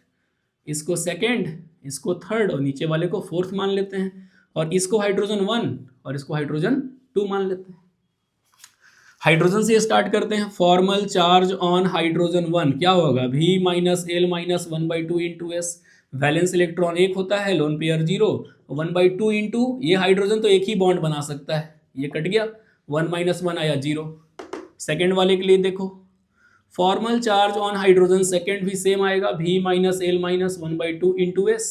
इसको सेकेंड, इसको थर्ड, और नीचे वाले को फोर्थ मान लेते हैं, और इसको हाइड्रोजन 1 और इसको हाइड्रोजन 2 मान लेते हैं। हाइड्रोजन से स्टार्ट करते हैं, फॉर्मल चार्ज ऑन हाइड्रोजन 1 क्या होगा, V - L - 1/2 into S। Valence electron 1 होता है, लोन पेयर 0, 1/2 इंटू, ये हाइड्रोजन तो एक ही बॉन्ड बना सकता है, ये कट गया, 1 - 1 आया 0। सेकेंड वाले के लिए देखो, formal charge on hydrogen second भी सेम आएगा, V - L - 1/2 इंटू S।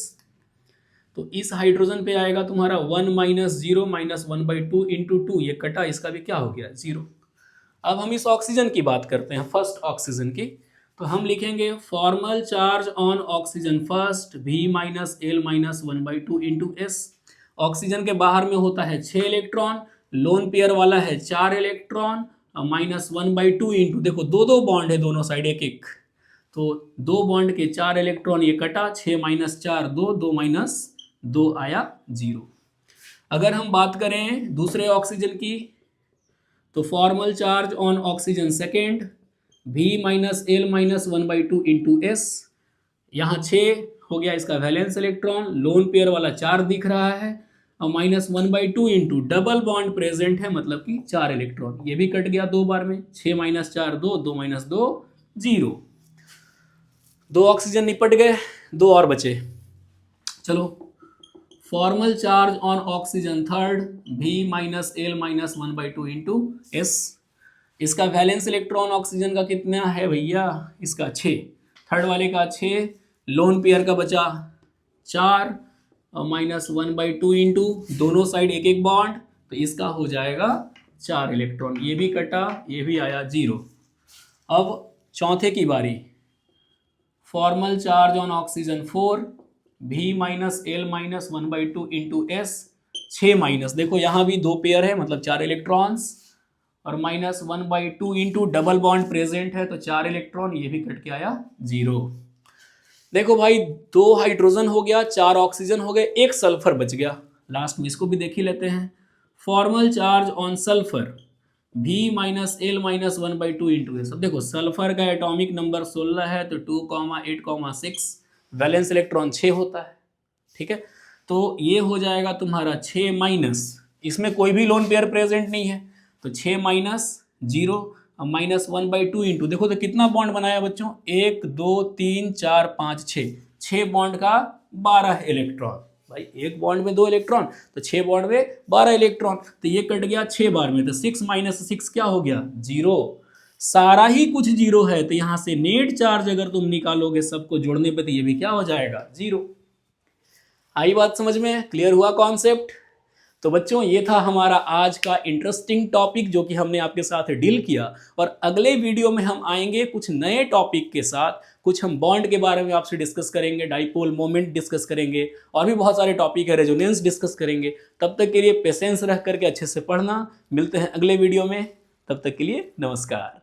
तो इस हाइड्रोजन पे आएगा तुम्हारा 1 - 0 - 1/2 इंटू 2, ये कटा, इसका भी क्या हो गया 0। अब हम इस ऑक्सीजन की बात करते हैं, फर्स्ट ऑक्सीजन की, तो हम लिखेंगे formal charge on oxygen first, V - L - 1/2 into S। Oxygen के बाहर में होता है 6 इलेक्ट्रॉन, लोन पेयर वाला है 4 इलेक्ट्रॉन, -1/2 इंटू, देखो 2 बॉन्ड है दोनों साइड एक एक, तो 2 बॉन्ड के 4 इलेक्ट्रॉन, ये कटा, 6 - 4 2, 2 - 2 आया 0। अगर हम बात करें दूसरे ऑक्सीजन की, तो formal charge on oxygen second, V - L - 1/2 into S। यहाँ 6 हो गया इसका वैलेंस इलेक्ट्रॉन, लोन पेयर वाला 4 दिख रहा है, और -1/2 इंटू डबल बॉन्ड प्रेजेंट है, मतलब कि 4 इलेक्ट्रॉन, ये भी कट गया 2 बार में, 6 - 4 2, 2 - 2 0। 2 ऑक्सीजन निपट गए, 2 और बचे। चलो, formal charge on oxygen third, V - L - 1/2 into S। इसका वैलेंस इलेक्ट्रॉन ऑक्सीजन का कितना है भैया, इसका 6, थर्ड वाले का 6, लोन पेयर का बचा 4, और -1/2 इंटू, दोनों साइड एक एक बॉन्ड, तो इसका हो जाएगा 4 इलेक्ट्रॉन, ये भी कटा, ये भी आया 0। अब चौथे की बारी, formal charge on oxygen 4, V minus L minus 1/2 into S, 6 minus, देखो यहाँ भी 2 पेयर है मतलब 4 इलेक्ट्रॉन्स, और minus 1/2 into double bond present है तो 4 इलेक्ट्रॉन, ये भी कट के आया 0। देखो भाई 2 हाइड्रोजन हो गया, 4 ऑक्सीजन हो गए, 1 सल्फर बच गया। लास्ट में इसको भी देख ही लेते हैं। Formal charge on sulphur V minus L minus 1/2 into S. अब देखो सल्फर का एटॉमिक नंबर 16 है तो 2,8,6 वैलेंस इलेक्ट्रॉन 6 होता है, ठीक है। तो ये हो जाएगा तुम्हारा 6 माइनस, इसमें कोई भी लोन पेयर प्रेजेंट नहीं है तो 6 माइनस 0, अब माइनस 1/2 इंटू, देखो तो कितना बॉन्ड बनाया बच्चों, 1 2 3 4 5 6 बॉन्ड का 12 इलेक्ट्रॉन। भाई एक बॉन्ड में 2 इलेक्ट्रॉन तो 6 बॉन्ड में 12 इलेक्ट्रॉन, तो ये कट गया 6 बार में, तो 6 माइनस 6 क्या हो गया 0। सारा ही कुछ 0 है तो यहां से नेट चार्ज अगर तुम निकालोगे सबको जोड़ने पे तो ये भी क्या हो जाएगा 0। आई बात समझ में, क्लियर हुआ कॉन्सेप्ट। तो बच्चों ये था हमारा आज का इंटरेस्टिंग टॉपिक जो कि हमने आपके साथ डील किया, और अगले वीडियो में हम आएंगे कुछ नए टॉपिक के साथ, कुछ हम बॉन्ड के बारे में आपसे डिस्कस करेंगे, डाइपोल मोमेंट डिस्कस करेंगे, और भी बहुत सारे टॉपिक है, रेजोनेंस डिस्कस करेंगे। तब तक के लिए पेशेंस रख करके अच्छे से पढ़ना। मिलते हैं अगले वीडियो में, तब तक के लिए नमस्कार।